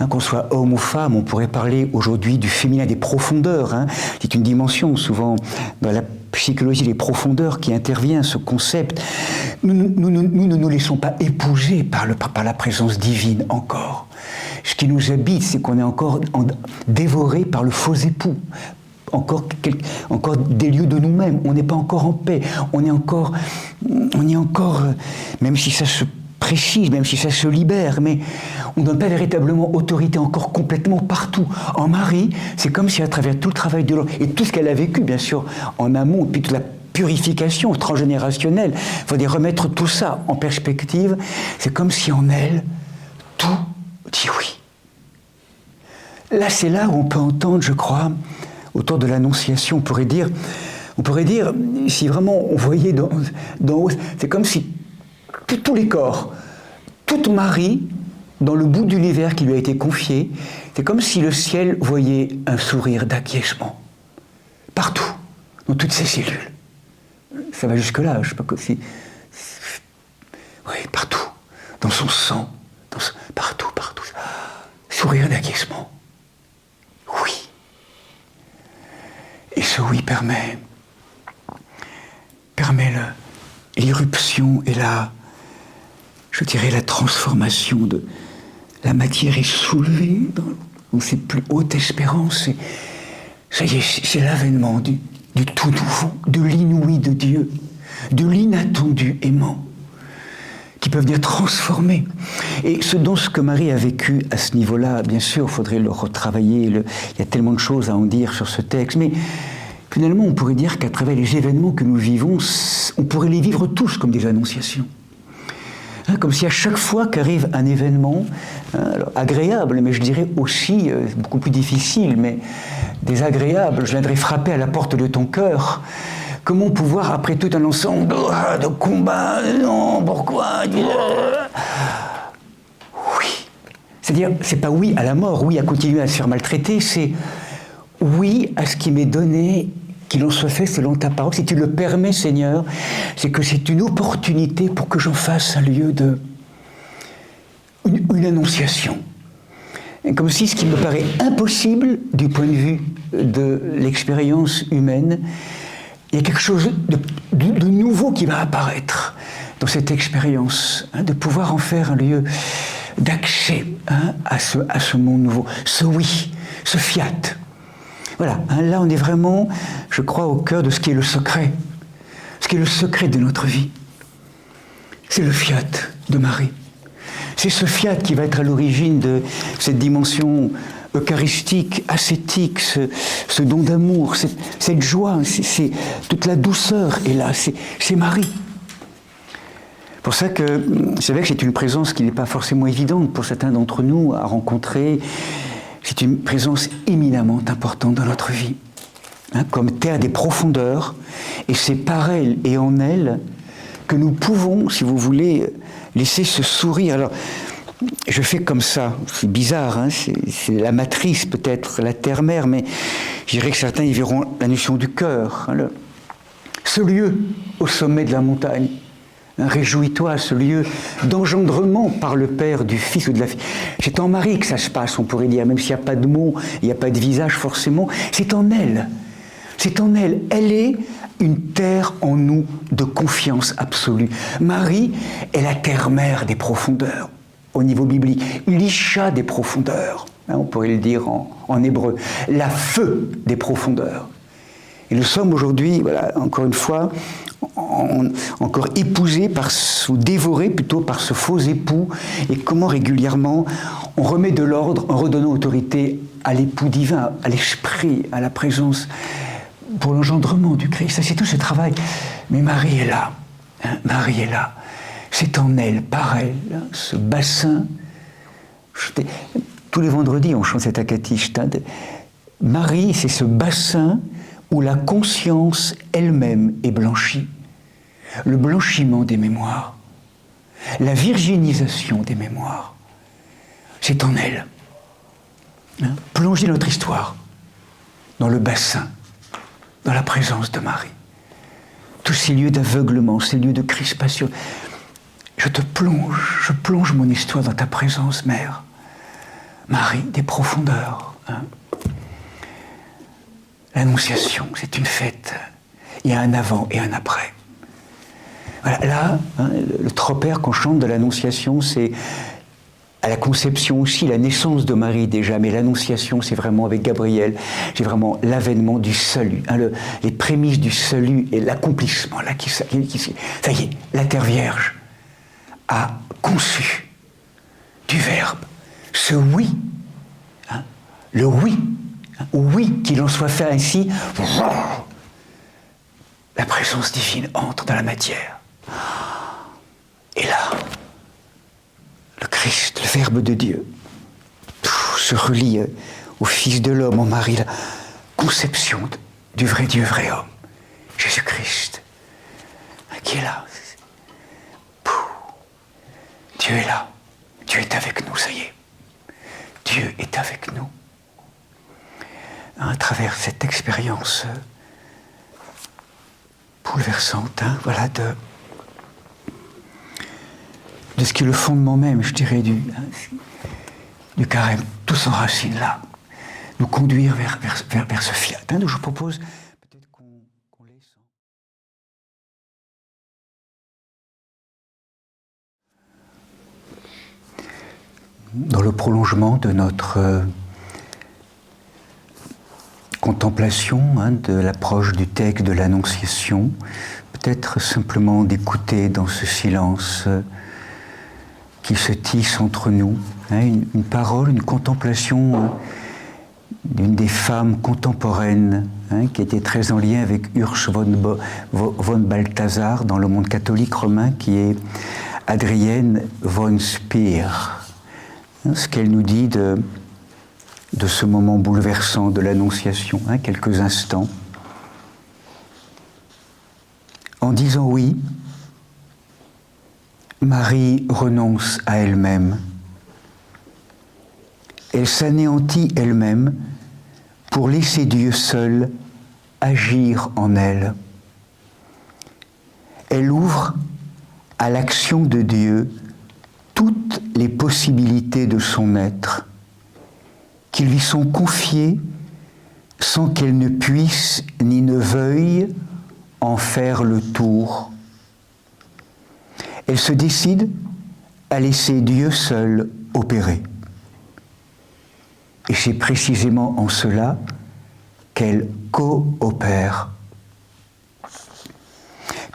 Qu'on soit homme ou femme, on pourrait parler aujourd'hui du féminin des profondeurs. C'est une dimension souvent dans la psychologie des profondeurs qui intervient, ce concept. Nous ne nous laissons pas épouser par la présence divine encore. Ce qui nous habite, c'est qu'on est encore dévoré par le faux époux. Encore des lieux de nous-mêmes. On n'est pas encore en paix. On est encore, même si ça se précise, même si ça se libère, mais on ne donne pas véritablement autorité encore complètement partout. En Marie, c'est comme si à travers tout le travail de l'homme, et tout ce qu'elle a vécu, bien sûr, en amont, et puis toute la purification transgénérationnelle, il faudrait remettre tout ça en perspective, c'est comme si en elle, tout dit oui. Là, c'est là où on peut entendre, je crois, autour de l'Annonciation, on pourrait dire, si vraiment on voyait d'en haut, c'est comme si tous les corps, toute Marie, dans le bout de l'univers qui lui a été confié, c'est comme si le ciel voyait un sourire d'acquiescement. Partout, dans toutes ses cellules. Ça va jusque-là, je ne sais pas si... Oui, partout, dans son sang, partout. Sourire d'acquiescement. Oui. Et ce oui permet l'irruption et la transformation de la matière est soulevée dans ses plus hautes espérances. Et ça y est, c'est l'avènement du tout nouveau, de l'inouï de Dieu, de l'inattendu aimant, qui peut venir transformer. Et ce que Marie a vécu à ce niveau-là, bien sûr, il faudrait le retravailler, il y a tellement de choses à en dire sur ce texte, mais finalement, on pourrait dire qu'à travers les événements que nous vivons, on pourrait les vivre tous comme des annonciations. Comme si à chaque fois qu'arrive un événement, alors agréable, mais je dirais aussi beaucoup plus difficile, mais désagréable, je viendrais frapper à la porte de ton cœur. Comment pouvoir, après tout un ensemble de combats, non, pourquoi oui. C'est-à-dire, c'est pas oui à la mort, oui à continuer à se faire maltraiter, c'est oui à ce qui m'est donné, qu'il en soit fait selon ta parole. Si tu le permets, Seigneur, c'est que c'est une opportunité pour que j'en fasse un lieu de... une annonciation. Et comme si ce qui me paraît impossible du point de vue de l'expérience humaine, il y a quelque chose de nouveau qui va apparaître dans cette expérience, de pouvoir en faire un lieu d'accès à ce monde nouveau, ce oui, ce fiat. Voilà, là on est vraiment, je crois, au cœur de ce qui est le secret de notre vie. C'est le fiat de Marie. C'est ce fiat qui va être à l'origine de cette dimension eucharistique, ascétique, ce don d'amour, cette joie, c'est toute la douceur est là, c'est Marie. pour ça que c'est vrai que c'est une présence qui n'est pas forcément évidente pour certains d'entre nous à rencontrer. C'est une présence éminemment importante dans notre vie, hein, comme terre des profondeurs, et c'est par elle et en elle que nous pouvons, si vous voulez, laisser ce sourire. Alors, je fais comme ça, c'est bizarre, hein, c'est la matrice peut-être, la terre-mère, mais je dirais que certains y verront la notion du cœur. Hein, ce lieu au sommet de la montagne, hein, réjouis-toi, ce lieu d'engendrement par le Père, du Fils ou de la Fille. C'est en Marie que ça se passe, on pourrait dire, même s'il n'y a pas de mots, il n'y a pas de visage forcément, c'est en elle. C'est en elle. Elle est une terre en nous de confiance absolue. Marie est la terre-mère des profondeurs, au niveau biblique. L'Isha des profondeurs, hein, on pourrait le dire en hébreu. La feu des profondeurs. Et nous sommes aujourd'hui, voilà, encore une fois, encore épousés ou dévorés plutôt par ce faux époux, et comment régulièrement on remet de l'ordre en redonnant autorité à l'époux divin, à l'esprit, à la présence pour l'engendrement du Christ. C'est tout ce travail. Mais Marie est là. Hein, Marie est là. C'est en elle, par elle, hein, ce bassin. Tous les vendredis, on chante cet akatishta. Marie, c'est ce bassin où la conscience elle-même est blanchie. Le blanchiment des mémoires. La virginisation des mémoires. C'est en elle. Hein, plonger notre histoire dans le bassin, dans la présence de Marie. Tous ces lieux d'aveuglement, ces lieux de crispation. Je plonge mon histoire dans ta présence, Mère. Marie des profondeurs. Hein. L'Annonciation, c'est une fête. Il y a un avant et un après. Voilà, là, hein, le tropère qu'on chante de l'Annonciation, c'est à la conception aussi, la naissance de Marie déjà, mais l'Annonciation, c'est vraiment avec Gabriel, c'est vraiment l'avènement du salut, hein, les prémices du salut et l'accomplissement. Là, ça y est, la Terre Vierge a conçu du Verbe ce oui, hein, le oui, hein, oui, qu'il en soit fait ainsi. La présence divine entre dans la matière. Et là, le Christ, le Verbe de Dieu, se relie au Fils de l'homme, en Marie, la conception du vrai Dieu, vrai homme, Jésus-Christ, qui est là. Dieu est là, Dieu est avec nous, ça y est. Dieu est avec nous. À travers cette expérience bouleversante, hein, voilà, de ce qui est le fondement même, je dirais, du carême, tout s'enracine là, nous conduire vers ce fiat. Hein, donc je propose peut-être qu'on laisse. Dans le prolongement de notre contemplation, hein, de l'approche du texte de l'Annonciation, peut-être simplement d'écouter dans ce silence qui se tisse entre nous, hein, une parole, une contemplation d'une des femmes contemporaines, hein, qui était très en lien avec Ursch von Balthasar dans le monde catholique romain, qui est Adrienne von Speer. Hein, ce qu'elle nous dit de ce moment bouleversant de l'Annonciation, hein, quelques instants. En disant oui, Marie renonce à elle-même. Elle s'anéantit elle-même pour laisser Dieu seul agir en elle. Elle ouvre à l'action de Dieu toutes les possibilités de son être, qui lui sont confiées sans qu'elle ne puisse ni ne veuille en faire le tour. Elle se décide à laisser Dieu seul opérer. Et c'est précisément en cela qu'elle coopère.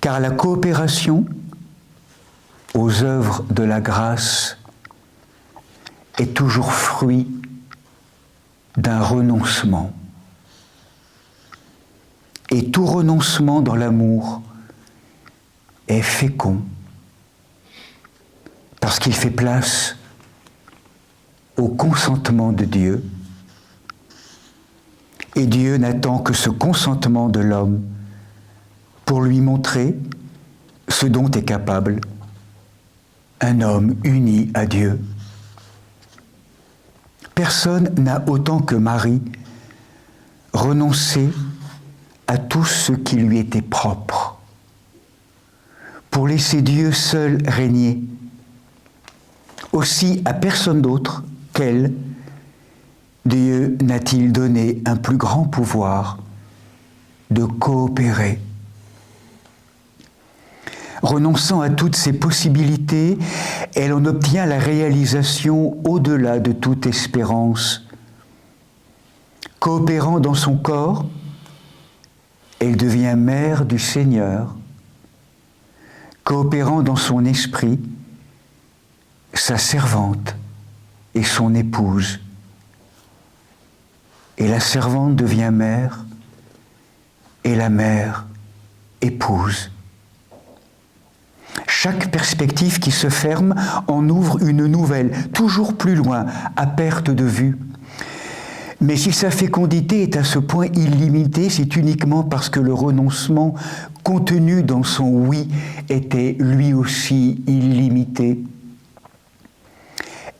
Car la coopération aux œuvres de la grâce est toujours fruit d'un renoncement. Et tout renoncement dans l'amour est fécond parce qu'il fait place au consentement de Dieu. Et Dieu n'attend que ce consentement de l'homme pour lui montrer ce dont est capable un homme uni à Dieu. Personne n'a autant que Marie renoncé à tout ce qui lui était propre pour laisser Dieu seul régner. Aussi à personne d'autre qu'elle, Dieu n'a-t-il donné un plus grand pouvoir de coopérer. Renonçant à toutes ses possibilités, elle en obtient la réalisation au-delà de toute espérance. Coopérant dans son corps, elle devient mère du Seigneur. Coopérant dans son esprit, sa servante et son épouse. Et la servante devient mère, et la mère épouse. Chaque perspective qui se ferme en ouvre une nouvelle, toujours plus loin, à perte de vue. Mais si sa fécondité est à ce point illimitée, c'est uniquement parce que le renoncement contenu dans son oui était lui aussi illimité.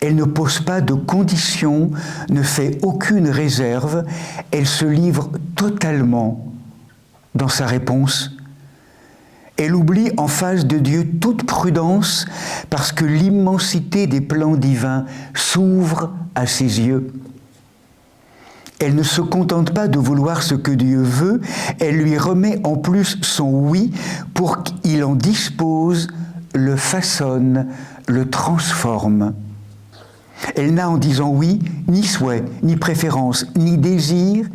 Elle ne pose pas de conditions, ne fait aucune réserve, elle se livre totalement dans sa réponse. Elle oublie en face de Dieu toute prudence parce que l'immensité des plans divins s'ouvre à ses yeux. Elle ne se contente pas de vouloir ce que Dieu veut, elle lui remet en plus son oui pour qu'il en dispose, le façonne, le transforme. Elle n'a en disant oui ni souhait, ni préférence, ni désir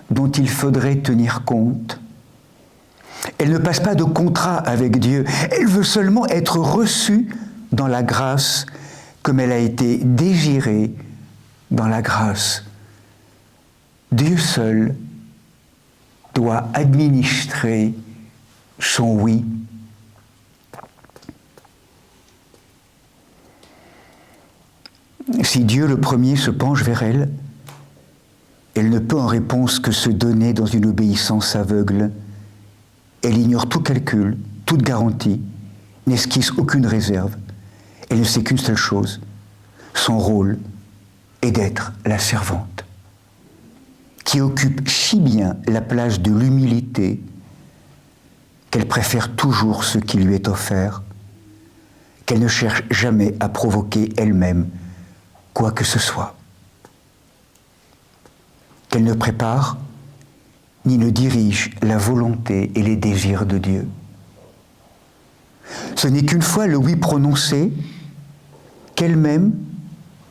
dont il faudrait tenir compte. Elle ne passe pas de contrat avec Dieu, elle veut seulement être reçue dans la grâce comme elle a été désirée dans la grâce. Dieu seul doit administrer son oui. Si Dieu le premier se penche vers elle, elle ne peut en réponse que se donner dans une obéissance aveugle. Elle ignore tout calcul, toute garantie, n'esquisse aucune réserve. Elle ne sait qu'une seule chose, son rôle est d'être la servante, qui occupe si bien la place de l'humilité qu'elle préfère toujours ce qui lui est offert, qu'elle ne cherche jamais à provoquer elle-même quoi que ce soit, qu'elle ne prépare ni ne dirige la volonté et les désirs de Dieu. Ce n'est qu'une fois le oui prononcé qu'elle-même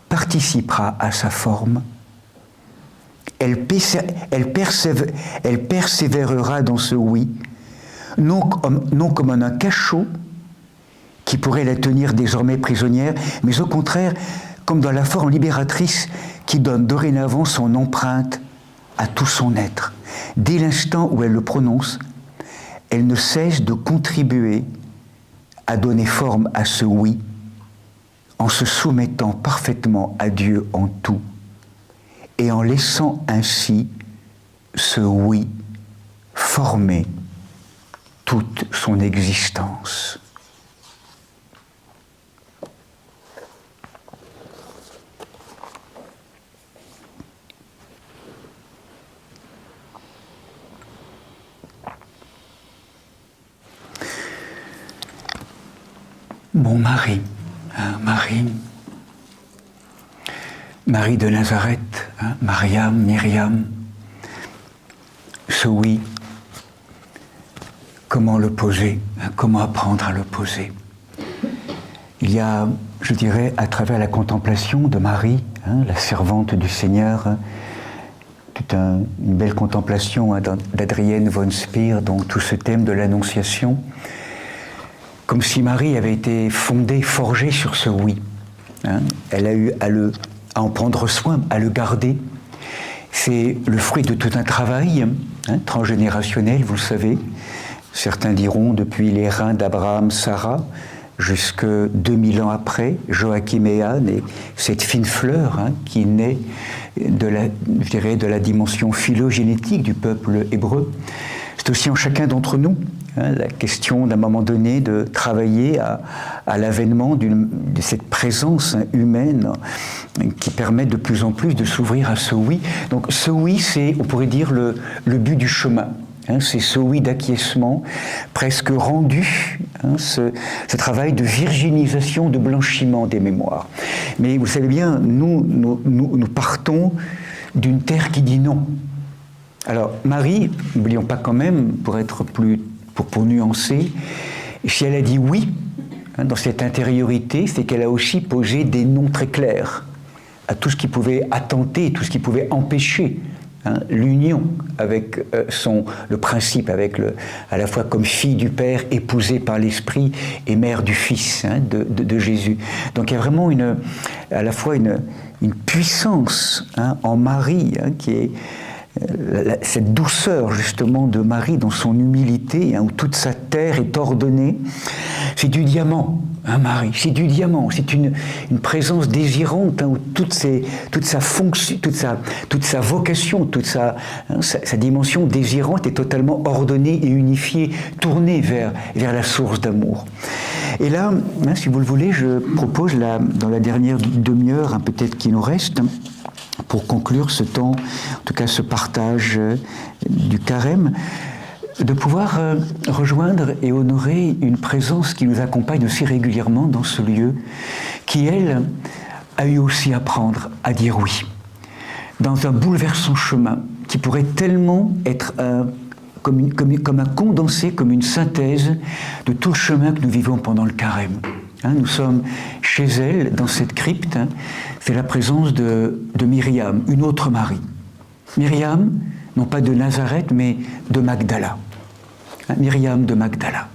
participera à sa forme. Elle persévérera dans ce oui, non comme un cachot qui pourrait la tenir désormais prisonnière, mais au contraire comme dans la forme libératrice qui donne dorénavant son empreinte à tout son être. Dès l'instant où elle le prononce, elle ne cesse de contribuer à donner forme à ce oui, en se soumettant parfaitement à Dieu en tout, et en laissant ainsi ce oui former toute son existence. Mon mari, Marie de Nazareth, Mariam, Myriam, ce oui, comment le poser, comment apprendre à le poser. Il y a, je dirais, à travers la contemplation de Marie, la servante du Seigneur, toute une belle contemplation d'Adrienne von Speer, donc tout ce thème de l'Annonciation, comme si Marie avait été fondée, forgée sur ce oui. Elle a eu à en prendre soin, à le garder. C'est le fruit de tout un travail transgénérationnel, vous le savez. Certains diront depuis les reins d'Abraham, Sarah, jusque 2000 ans après, Joachim et Anne, et cette fine fleur qui naît de la dimension phylogénétique du peuple hébreu. C'est aussi en chacun d'entre nous la question d'un moment donné de travailler à l'avènement de cette présence humaine qui permet de plus en plus de s'ouvrir à ce oui. Donc ce oui, c'est, on pourrait dire, le but du chemin. C'est ce oui d'acquiescement presque rendu, ce travail de virginisation, de blanchiment des mémoires. Mais vous savez bien, nous partons d'une terre qui dit non. Alors Marie, n'oublions pas quand même, pour nuancer, si elle a dit oui, dans cette intériorité, c'est qu'elle a aussi posé des noms très clairs à tout ce qui pouvait attenter, tout ce qui pouvait empêcher l'union avec le principe, à la fois comme fille du Père, épousée par l'Esprit et mère du Fils de Jésus. Donc il y a vraiment à la fois une puissance en Marie qui est cette douceur justement de Marie dans son humilité, où toute sa terre est ordonnée. C'est du diamant, Marie, c'est du diamant, c'est une présence désirante où toute sa fonction, toute sa vocation, toute sa dimension désirante est totalement ordonnée et unifiée, tournée vers la source d'amour. Et là, si vous le voulez, je propose dans la dernière demi-heure, peut-être qu'il nous reste, pour conclure ce temps, en tout cas ce partage du carême, de pouvoir rejoindre et honorer une présence qui nous accompagne aussi régulièrement dans ce lieu, qui, elle, a eu aussi à apprendre à dire oui, dans un bouleversant chemin qui pourrait tellement être comme un condensé, comme une synthèse de tout le chemin que nous vivons pendant le carême. Nous sommes chez elle, dans cette crypte, c'est la présence de Myriam, une autre Marie. Myriam, non pas de Nazareth, mais de Magdala. Myriam de Magdala.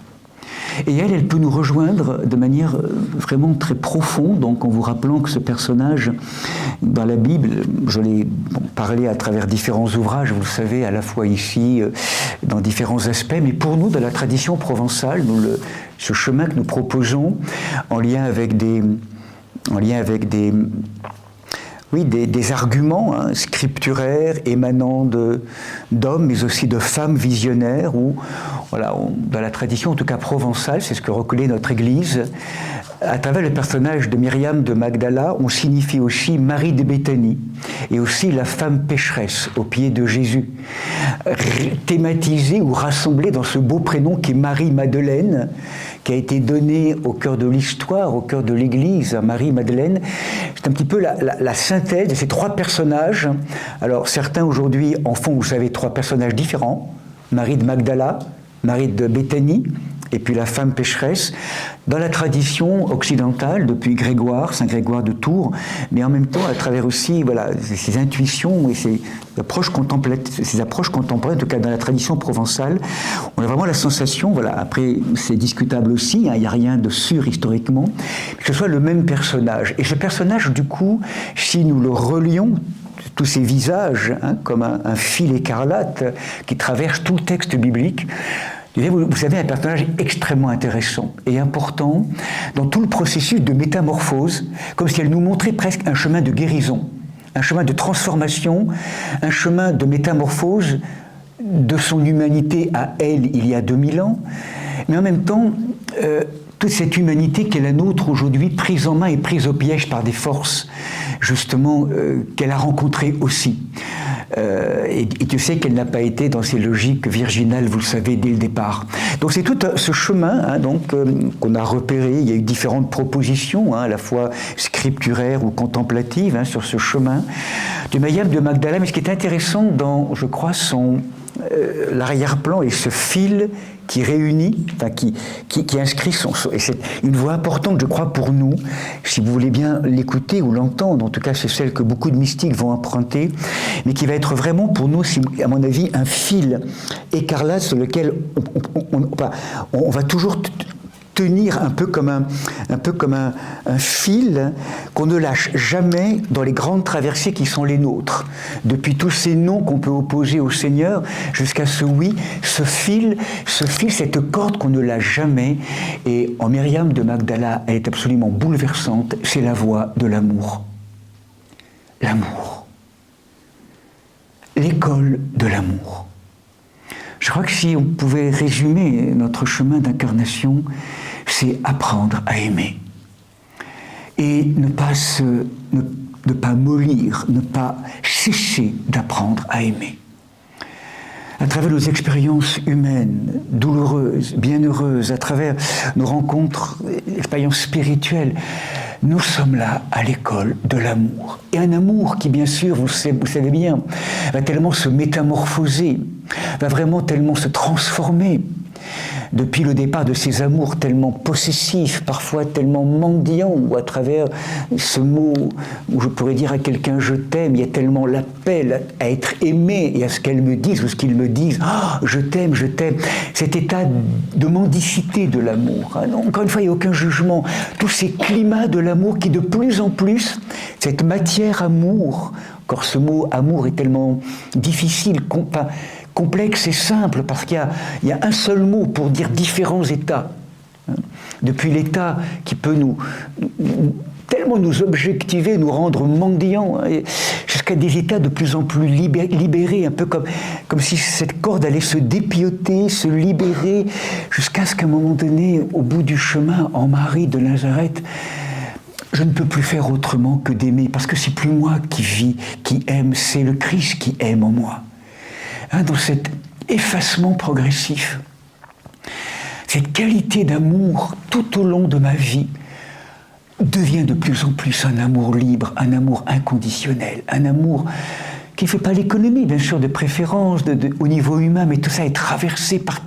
Et elle peut nous rejoindre de manière vraiment très profonde, donc en vous rappelant que ce personnage, dans la Bible, je l'ai parlé à travers différents ouvrages, vous le savez, à la fois ici, dans différents aspects, mais pour nous, dans la tradition provençale, ce chemin que nous proposons, en lien avec des arguments scripturaires émanant d'hommes, mais aussi de femmes visionnaires, où, dans la tradition, en tout cas provençale, c'est ce que reconnaît notre Église, à travers le personnage de Myriam de Magdala, on signifie aussi Marie de Béthanie, et aussi la femme pécheresse au pied de Jésus, thématisée ou rassemblée dans ce beau prénom qui est Marie-Madeleine, qui a été donné au cœur de l'histoire, au cœur de l'Église, à Marie-Madeleine. C'est un petit peu la synthèse de ces trois personnages. Alors certains aujourd'hui en font, vous savez, trois personnages différents. Marie de Magdala, Marie de Béthanie, et puis la femme pécheresse, dans la tradition occidentale, depuis Saint Grégoire de Tours, mais en même temps à travers aussi ces intuitions et ces approches contemporaines, en tout cas dans la tradition provençale, on a vraiment la sensation, après c'est discutable aussi, il n'y a rien de sûr historiquement, que ce soit le même personnage. Et ce personnage, du coup, si nous le relions, tous ces visages, comme un fil écarlate qui traverse tout le texte biblique, vous savez, un personnage extrêmement intéressant et important dans tout le processus de métamorphose, comme si elle nous montrait presque un chemin de guérison, un chemin de transformation, un chemin de métamorphose de son humanité à elle il y a 2000 ans, mais en même temps, toute cette humanité qui est la nôtre aujourd'hui, prise en main et prise au piège par des forces, justement, qu'elle a rencontrées aussi. Et tu sais qu'elle n'a pas été dans ces logiques virginales, vous le savez, dès le départ. Donc c'est tout ce chemin qu'on a repéré. Il y a eu différentes propositions, à la fois scripturaires ou contemplatives, sur ce chemin de Myriam de Magdala. Mais ce qui est intéressant dans, je crois, l'arrière-plan et ce fil qui réunit, qui inscrit et c'est une voix importante, je crois, pour nous, si vous voulez bien l'écouter ou l'entendre, en tout cas c'est celle que beaucoup de mystiques vont emprunter, mais qui va être vraiment pour nous, à mon avis, un fil écarlate sur lequel on va toujours tenir un peu comme un fil qu'on ne lâche jamais dans les grandes traversées qui sont les nôtres. Depuis tous ces noms qu'on peut opposer au Seigneur jusqu'à ce oui, ce fil, cette corde qu'on ne lâche jamais. Et en Myriam de Magdala, elle est absolument bouleversante, c'est la voix de l'amour. L'amour. L'école de l'amour. Je crois que si on pouvait résumer notre chemin d'incarnation, c'est apprendre à aimer. Et ne pas mollir, ne pas cesser d'apprendre à aimer. À travers nos expériences humaines, douloureuses, bienheureuses, à travers nos rencontres, expériences spirituelles, nous sommes là à l'école de l'amour. Et un amour qui, bien sûr, vous savez bien, va tellement se métamorphoser, va vraiment tellement se transformer. Depuis le départ de ces amours tellement possessifs, parfois tellement mendiants, ou à travers ce mot où je pourrais dire à quelqu'un « je t'aime », il y a tellement l'appel à être aimé et à ce qu'elle me dise ou ce qu'il me dise « je t'aime, je t'aime ». Cet état de mendicité de l'amour. Encore une fois, il n'y a aucun jugement. Tous ces climats de l'amour qui de plus en plus, cette matière amour, encore ce mot amour est tellement difficile, complexe et simple, parce qu'il y a un seul mot pour dire différents états. Depuis l'état qui peut tellement nous objectiver, nous rendre mendiants, jusqu'à des états de plus en plus libérés, un peu comme si cette corde allait se dépioter, se libérer, jusqu'à ce qu'à un moment donné, au bout du chemin, en Marie de Nazareth, je ne peux plus faire autrement que d'aimer, parce que c'est plus moi qui vis, qui aime, c'est le Christ qui aime en moi. Dans cet effacement progressif, cette qualité d'amour tout au long de ma vie devient de plus en plus un amour libre, un amour inconditionnel, un amour qui ne fait pas l'économie, bien sûr, de préférence au niveau humain, mais tout ça est traversé par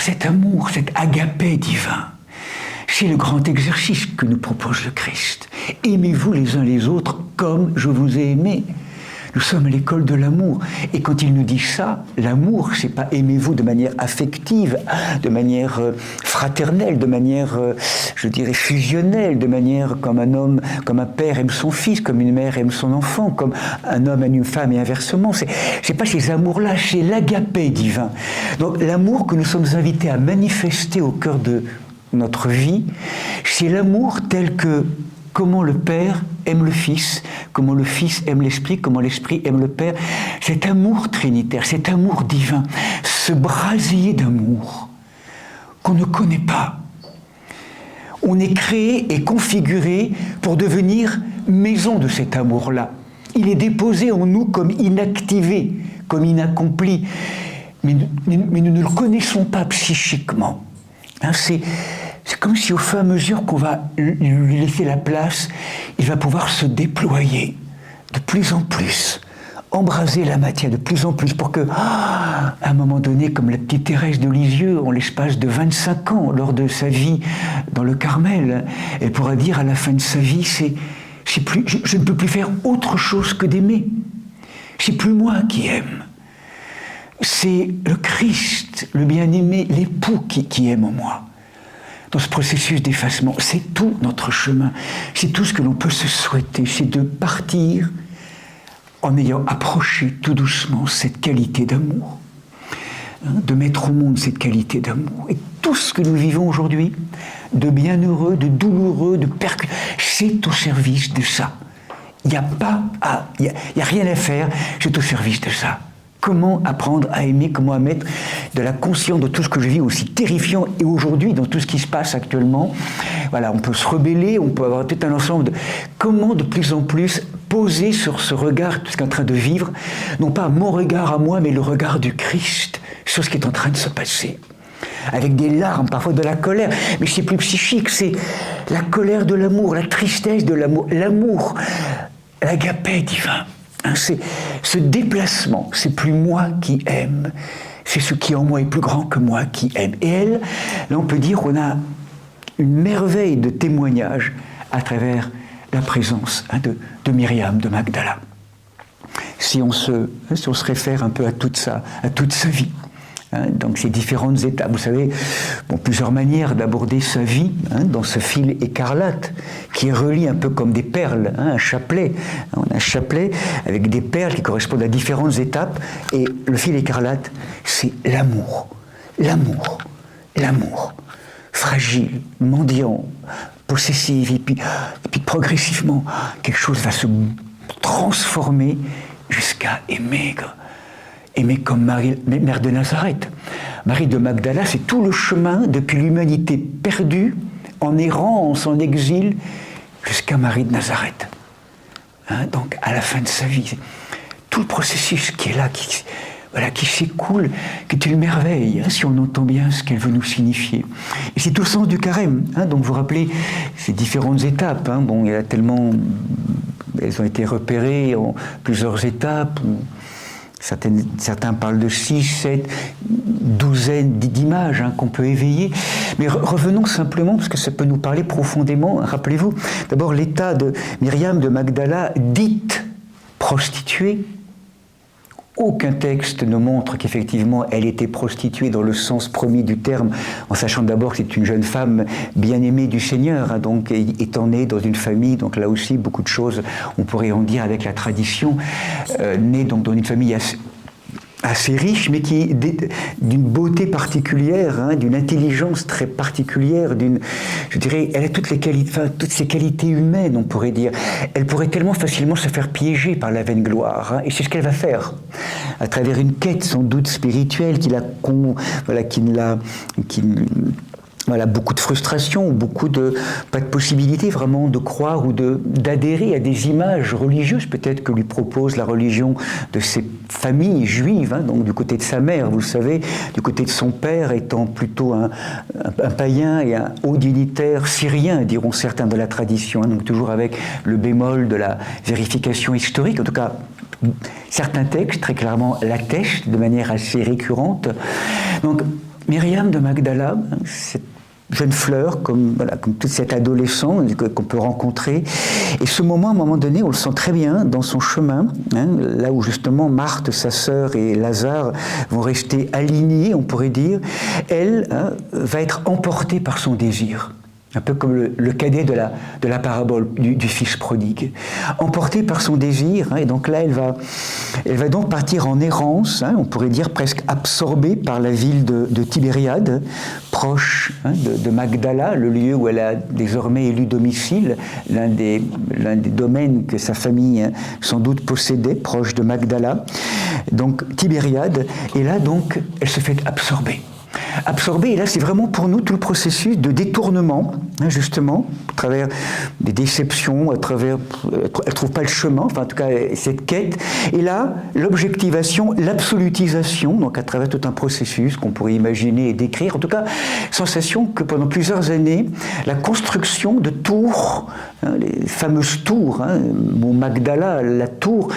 cet amour, cet agapé divin. C'est le grand exercice que nous propose le Christ. Aimez-vous les uns les autres comme je vous ai aimé. Nous sommes à l'école de l'amour. Et quand il nous dit ça, l'amour, c'est pas aimez-vous de manière affective, de manière fraternelle, de manière, je dirais, fusionnelle, de manière comme un père aime son fils, comme une mère aime son enfant, comme un homme aime une femme et inversement. C'est pas ces amours-là, c'est l'agapé divin. Donc l'amour que nous sommes invités à manifester au cœur de notre vie, c'est l'amour tel que comment le Père aime le Fils, comment le Fils aime l'Esprit, comment l'Esprit aime le Père. Cet amour trinitaire, cet amour divin, ce brasier d'amour qu'on ne connaît pas. On est créé et configuré pour devenir maison de cet amour-là. Il est déposé en nous comme inactivé, comme inaccompli. Mais nous ne le connaissons pas psychiquement. C'est comme si au fur et à mesure qu'on va lui laisser la place, il va pouvoir se déployer de plus en plus, embraser la matière de plus en plus, pour que, à un moment donné, comme la petite Thérèse de Lisieux, en l'espace de 25 ans, lors de sa vie dans le Carmel, elle pourra dire à la fin de sa vie, je ne peux plus faire autre chose que d'aimer. C'est plus moi qui aime. C'est le Christ, le bien-aimé, l'époux qui aime en moi. Dans ce processus d'effacement, c'est tout notre chemin, c'est tout ce que l'on peut se souhaiter, c'est de partir en ayant approché tout doucement cette qualité d'amour, de mettre au monde cette qualité d'amour. Et tout ce que nous vivons aujourd'hui, de bienheureux, de douloureux, de percutant, c'est au service de ça. Il n'y a rien à faire, c'est au service de ça. Comment apprendre à aimer, comment à mettre de la conscience de tout ce que je vis aussi terrifiant et aujourd'hui dans tout ce qui se passe actuellement. Voilà, on peut se rebeller, on peut avoir tout un ensemble de... Comment de plus en plus poser sur ce regard, tout ce qui est en train de vivre, non pas mon regard à moi, mais le regard du Christ sur ce qui est en train de se passer. Avec des larmes, parfois de la colère, mais c'est plus psychique, c'est la colère de l'amour, la tristesse de l'amour, l'agapé divin. C'est ce déplacement, c'est plus moi qui aime, c'est ce qui en moi est plus grand que moi qui aime. Et elle, là on peut dire qu'on a une merveille de témoignage à travers la présence de Myriam de Magdala. Si on se réfère un peu à toute sa vie, Donc ces différentes étapes, vous savez, plusieurs manières d'aborder sa vie, dans ce fil écarlate qui est relié un peu comme des perles, un chapelet. On a un chapelet avec des perles qui correspondent à différentes étapes, et le fil écarlate, c'est l'amour, l'amour, l'amour, fragile, mendiant, possessif, et puis progressivement, quelque chose va se transformer jusqu'à aimer comme Marie, mère de Nazareth. Marie de Magdala, c'est tout le chemin depuis l'humanité perdue, en errance, en exil, jusqu'à Marie de Nazareth. Donc, à la fin de sa vie, tout le processus qui est là, qui s'écoule, qui est une merveille, si on entend bien ce qu'elle veut nous signifier. Et c'est tout le sens du carême. Donc, vous vous rappelez ces différentes étapes. Il y a tellement... Elles ont été repérées en plusieurs étapes. Certains parlent de 6, 7, douzaines d'images qu'on peut éveiller. Mais revenons simplement, parce que ça peut nous parler profondément. Rappelez-vous, d'abord l'état de Myriam de Magdala, dite prostituée. Aucun texte ne montre qu'effectivement elle était prostituée dans le sens premier du terme, en sachant d'abord que c'est une jeune femme bien aimée du Seigneur, donc étant née dans une famille, donc là aussi beaucoup de choses, on pourrait en dire avec la tradition, née donc dans une famille assez riche, mais qui est d'une beauté particulière, d'une intelligence très particulière, je dirais, elle a toutes ces qualités humaines, on pourrait dire. Elle pourrait tellement facilement se faire piéger par la vaine gloire, et c'est ce qu'elle va faire, à travers une quête sans doute spirituelle beaucoup de frustration, pas de possibilité vraiment de croire ou d'adhérer à des images religieuses, peut-être que lui propose la religion de ses familles juives, donc du côté de sa mère, vous le savez, du côté de son père étant plutôt un païen et un haut dignitaire syrien, diront certains de la tradition, donc toujours avec le bémol de la vérification historique, en tout cas. Certains textes, très clairement, l'attestent de manière assez récurrente. Donc, Myriam de Magdala, cette jeune fleur, comme toute cette adolescente qu'on peut rencontrer. Et ce moment, à un moment donné, on le sent très bien dans son chemin, là où justement Marthe, sa sœur, et Lazare vont rester alignés, on pourrait dire. Elle va être emportée par son désir. Un peu comme le cadet de la parabole du fils prodigue, emporté par son désir, et donc là elle va donc partir en errance, on pourrait dire presque absorbée par la ville de Tibériade, proche de Magdala, le lieu où elle a désormais élu domicile, l'un des domaines que sa famille sans doute possédait, proche de Magdala, donc Tibériade, et là donc elle se fait absorber. Et là c'est vraiment pour nous tout le processus de détournement, justement, à travers des déceptions, elle ne trouve pas le chemin, enfin en tout cas cette quête, et là l'objectivation, l'absolutisation, donc à travers tout un processus qu'on pourrait imaginer et décrire, en tout cas sensation que pendant plusieurs années, la construction de tours, les fameuses tours, Magdala, la tour,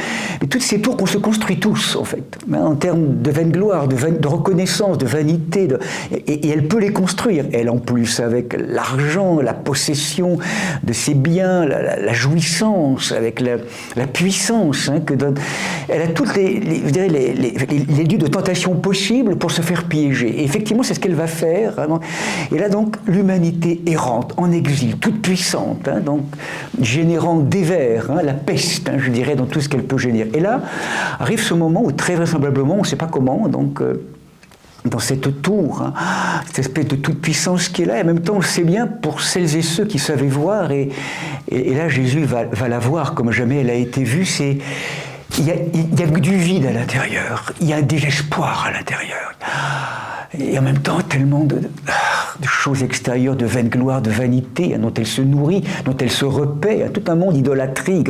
et toutes ces tours qu'on se construit tous en fait, en termes de vaine gloire, de reconnaissance, de vanité, et elle peut les construire, elle en plus avec l'argent, la possession de ses biens, la jouissance, avec la puissance que donne. Elle a toutes les lieux de tentation possibles pour se faire piéger. Et effectivement, c'est ce qu'elle va faire. Et là donc, l'humanité errante, en exil, toute puissante, donc générant des vers, la peste, je dirais, dans tout ce qu'elle peut générer. Et là, arrive ce moment où très vraisemblablement, on ne sait pas comment, donc dans cette tour, cette espèce de toute-puissance qui est là, et en même temps on le sait bien pour celles et ceux qui savaient voir, et là Jésus va la voir comme jamais elle a été vue, il y a du vide à l'intérieur, il y a un désespoir à l'intérieur, et en même temps tellement de choses extérieures, de vaine gloire, de vanité, dont elle se nourrit, dont elle se repaît, tout un monde idolâtrie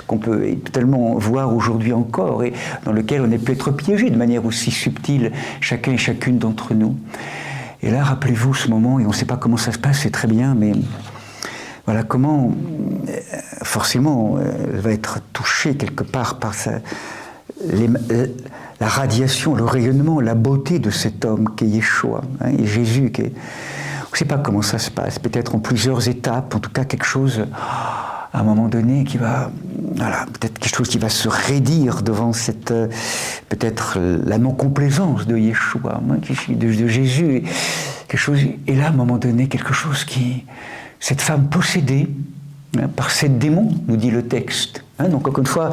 qu'on peut totalement voir aujourd'hui encore, et dans lequel on peut être piégé de manière aussi subtile, chacun et chacune d'entre nous. Et là, rappelez-vous ce moment, et on ne sait pas comment ça se passe, c'est très bien, mais voilà comment, forcément, elle va être touchée quelque part par la radiation, le rayonnement, la beauté de cet homme qui est Yeshua, et Jésus qui est... On ne sait pas comment ça se passe, peut-être en plusieurs étapes, en tout cas quelque chose, à un moment donné, qui va... Voilà, peut-être quelque chose qui va se raidir devant cette peut-être la non-complaisance de Yeshua, de Jésus, quelque chose, et là, à un moment donné, quelque chose qui... Cette femme possédée par 7 démons, nous dit le texte. Donc, encore une fois,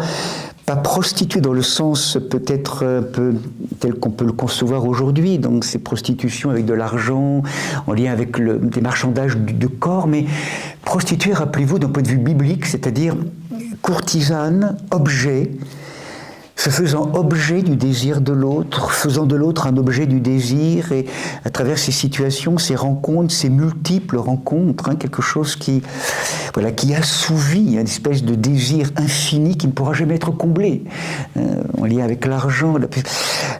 pas prostituée dans le sens peut-être un peu tel qu'on peut le concevoir aujourd'hui, donc ces prostitutions avec de l'argent, en lien avec des marchandages de corps, mais prostituée, rappelez-vous, d'un point de vue biblique, c'est-à-dire courtisane, objet, se faisant objet du désir de l'autre, faisant de l'autre un objet du désir, et à travers ces situations, ces rencontres, ces multiples rencontres, quelque chose qui assouvit une espèce de désir infini qui ne pourra jamais être comblé, en lien avec l'argent,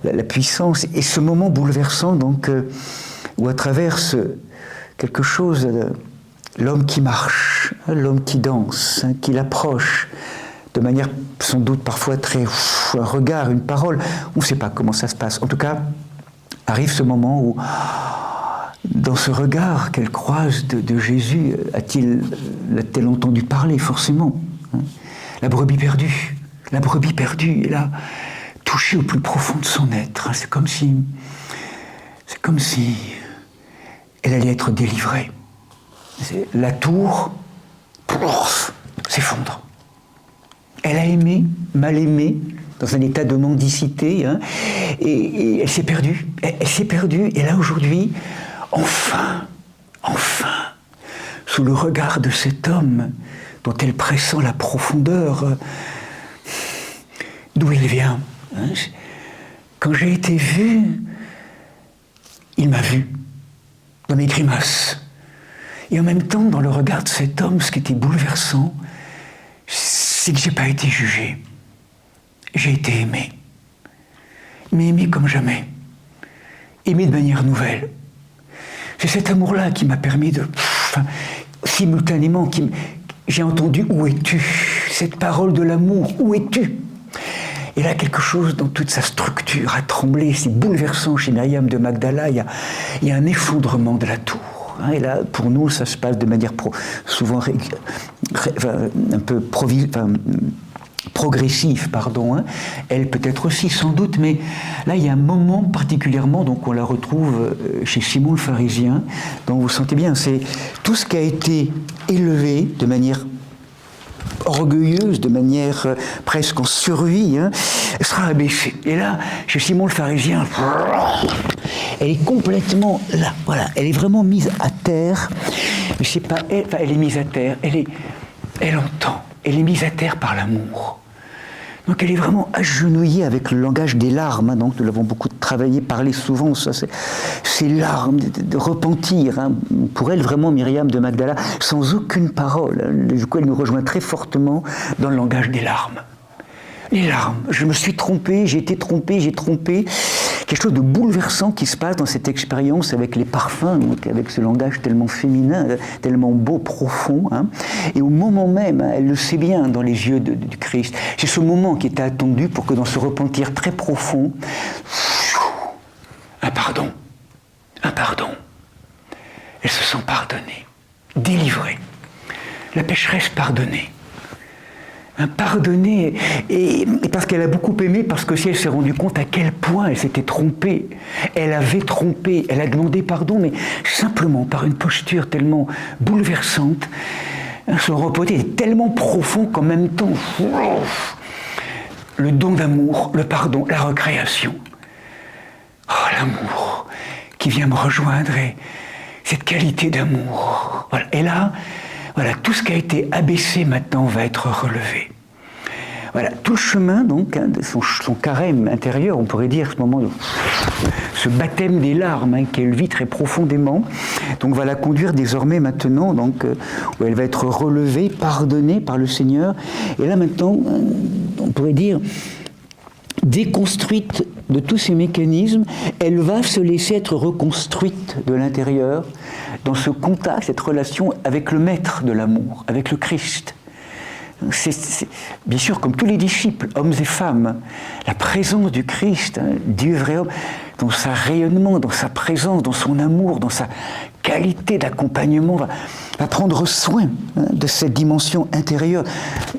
la puissance, et ce moment bouleversant, donc, où à travers quelque chose, l'homme qui marche, l'homme qui danse, qui l'approche, de manière sans doute parfois très... un regard, une parole, on ne sait pas comment ça se passe. En tout cas, arrive ce moment où, dans ce regard qu'elle croise de Jésus, l'a-t-elle entendu parler, forcément, La brebis perdue, est là, touchée au plus profond de son être. C'est comme si elle allait être délivrée. La tour s'effondre. Elle a aimé, mal aimé, dans un état de mendicité, et elle s'est perdue. Elle s'est perdue, et là aujourd'hui, enfin, sous le regard de cet homme, dont elle pressent la profondeur, d'où il vient. Quand j'ai été vu, il m'a vu, dans mes grimaces. Et en même temps, dans le regard de cet homme, ce qui était bouleversant, c'est que je n'ai pas été jugé. J'ai été aimé. Mais aimé comme jamais. Aimé de manière nouvelle. C'est cet amour-là qui m'a permis de... simultanément, j'ai entendu « Où es-tu » Cette parole de l'amour, « Où es-tu » Et là, quelque chose dans toute sa structure a tremblé. C'est bouleversant chez Myriam de Magdala. Il y a un effondrement de la tour. Et là, pour nous, ça se passe de manière souvent un peu progressive, Elle peut-être aussi, sans doute, mais là, il y a un moment particulièrement, donc on la retrouve chez Simon le pharisien, donc vous sentez bien, c'est tout ce qui a été élevé de manière orgueilleuse, de manière presque en survie, sera abaissée. Et là, chez Simon le pharisien, elle est complètement là, voilà, elle est vraiment mise à terre. Je sais pas, elle est mise à terre, elle entend, elle est mise à terre par l'amour. Donc elle est vraiment agenouillée avec le langage des larmes, donc nous l'avons beaucoup travaillé, parlé souvent, ça, ces larmes de repentir. Pour elle, vraiment, Myriam de Magdala, sans aucune parole. Du coup, elle nous rejoint très fortement dans le langage des larmes. Les larmes. Je me suis trompé, j'ai été trompé, j'ai trompé. Quelque chose de bouleversant qui se passe dans cette expérience avec les parfums, donc avec ce langage tellement féminin, tellement beau, profond. Et au moment même, elle le sait bien dans les yeux du Christ, c'est ce moment qui était attendu pour que dans ce repentir très profond, un pardon. Elle se sent pardonnée, délivrée. La pécheresse pardonnée. Pardonnée, et parce qu'elle a beaucoup aimé, parce que si elle s'est rendue compte à quel point elle s'était trompée, elle avait trompé, elle a demandé pardon, mais simplement par une posture tellement bouleversante, son repentir est tellement profond qu'en même temps, le don d'amour, le pardon, la recréation. Oh, l'amour qui vient me rejoindre, et cette qualité d'amour. Voilà. Et là, voilà, tout ce qui a été abaissé maintenant va être relevé. Voilà, tout le chemin donc de son carême intérieur, on pourrait dire, ce moment, ce baptême des larmes qu'elle vit très profondément, donc va la conduire désormais maintenant, donc où elle va être relevée, pardonnée par le Seigneur. Et là maintenant, on pourrait dire, déconstruite de tous ces mécanismes, elle va se laisser être reconstruite de l'intérieur dans ce contact, cette relation avec le maître de l'amour, avec le Christ. C'est bien sûr, comme tous les disciples, hommes et femmes, la présence du Christ, Dieu vrai homme, dans sa rayonnement, dans sa présence, dans son amour, dans sa qualité d'accompagnement, va prendre soin de cette dimension intérieure,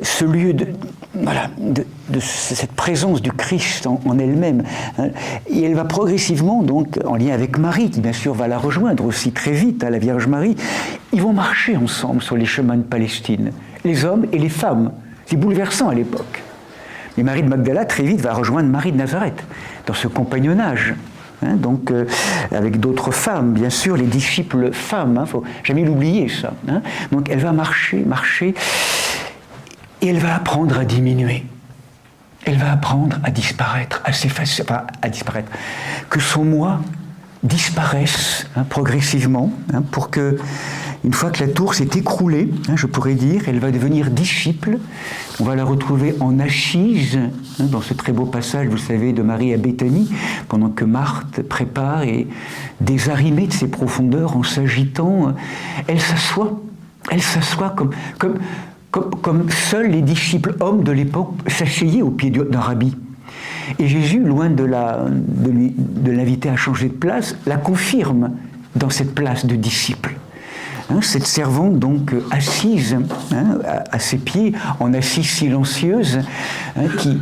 ce lieu de cette présence du Christ en elle-même. Et elle va progressivement, donc, en lien avec Marie, qui bien sûr va la rejoindre aussi très vite, la Vierge Marie, ils vont marcher ensemble sur les chemins de Palestine, les hommes et les femmes. C'est bouleversant à l'époque. Mais Marie de Magdala, très vite, va rejoindre Marie de Nazareth, dans ce compagnonnage. Donc, avec d'autres femmes, bien sûr, les disciples femmes, il ne faut jamais l'oublier, ça. Donc, elle va marcher, et elle va apprendre à diminuer. Elle va apprendre à disparaître, à s'effacer, enfin, à disparaître. Que son moi disparaisse progressivement, pour que, une fois que la tour s'est écroulée, je pourrais dire, elle va devenir disciple. On va la retrouver en assise, dans ce très beau passage, vous savez, de Marie à Béthanie, pendant que Marthe prépare et désarrimée de ses profondeurs, en s'agitant, elle s'assoit comme seuls les disciples hommes de l'époque s'asseyaient au pied d'un rabbi. Et Jésus, loin de l'inviter à changer de place, la confirme dans cette place de disciple. Cette servante donc assise à ses pieds, en assise silencieuse, qui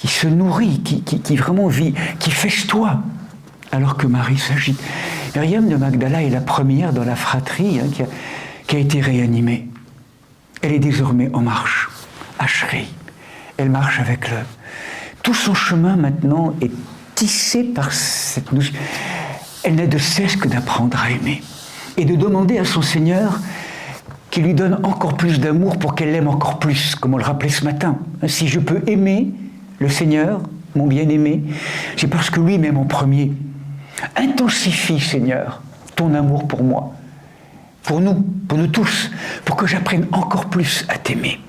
se nourrit, qui vraiment vit, qui festoie, alors que Marie s'agite. Myriam de Magdala est la première dans la fratrie qui a été réanimée. Elle est désormais en marche, achérie. Elle marche avec tout son chemin maintenant est tissé par cette notion. Elle n'a de cesse que d'apprendre à aimer et de demander à son Seigneur qu'il lui donne encore plus d'amour pour qu'elle l'aime encore plus, comme on le rappelait ce matin. Si je peux aimer le Seigneur, mon bien-aimé, c'est parce que lui m'aime en premier. Intensifie, Seigneur, ton amour pour moi, pour nous tous, pour que j'apprenne encore plus à t'aimer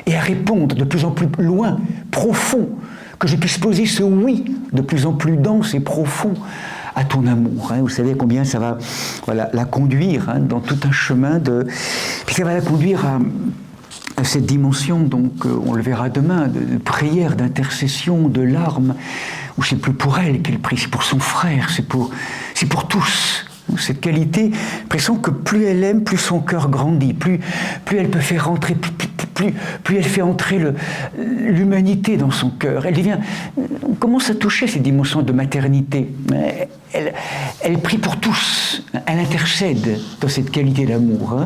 et à répondre de plus en plus loin, profond, que je puisse poser ce oui de plus en plus dense et profond à ton amour. Vous savez combien ça va la conduire dans tout un chemin puis ça va la conduire à cette dimension, donc on le verra demain, de prière, d'intercession, de larmes, où c'est plus pour elle qu'elle prie, c'est pour son frère, c'est pour tous. Cette qualité, l'impression que plus elle aime, plus son cœur grandit, plus elle peut faire rentrer, plus elle fait entrer l'humanité dans son cœur. On commence à toucher ces dimensions de maternité. Elle prie pour tous, elle intercède dans cette qualité d'amour.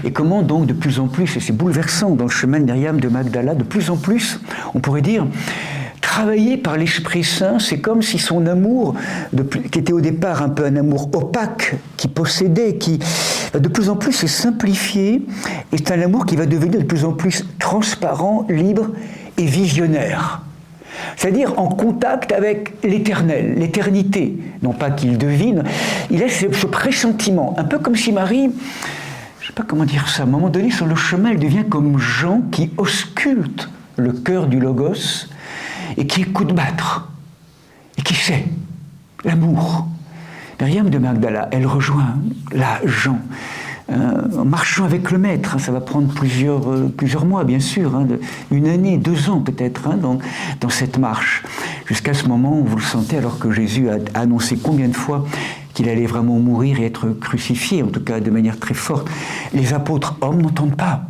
Et comment donc de plus en plus, et c'est bouleversant dans le chemin de Myriam de Magdala, de plus en plus, on pourrait dire, travaillé par l'Esprit Saint, c'est comme si son amour, qui était au départ un peu un amour opaque, qui possédait, qui de plus en plus se simplifier, et c'est un amour qui va devenir de plus en plus transparent, libre et visionnaire. C'est-à-dire en contact avec l'éternel, l'éternité. Non pas qu'il devine, il a ce pressentiment, un peu comme si Marie, je ne sais pas comment dire ça, à un moment donné sur le chemin, elle devient comme Jean qui ausculte le cœur du Logos, et qui écoute battre, et qui sait l'amour. Myriam de Magdala, elle rejoint là Jean, en marchant avec le Maître. Ça va prendre plusieurs mois, bien sûr, une année, 2 ans peut-être, dans cette marche, jusqu'à ce moment où vous le sentez, alors que Jésus a annoncé combien de fois qu'il allait vraiment mourir et être crucifié, en tout cas de manière très forte. Les apôtres hommes n'entendent pas.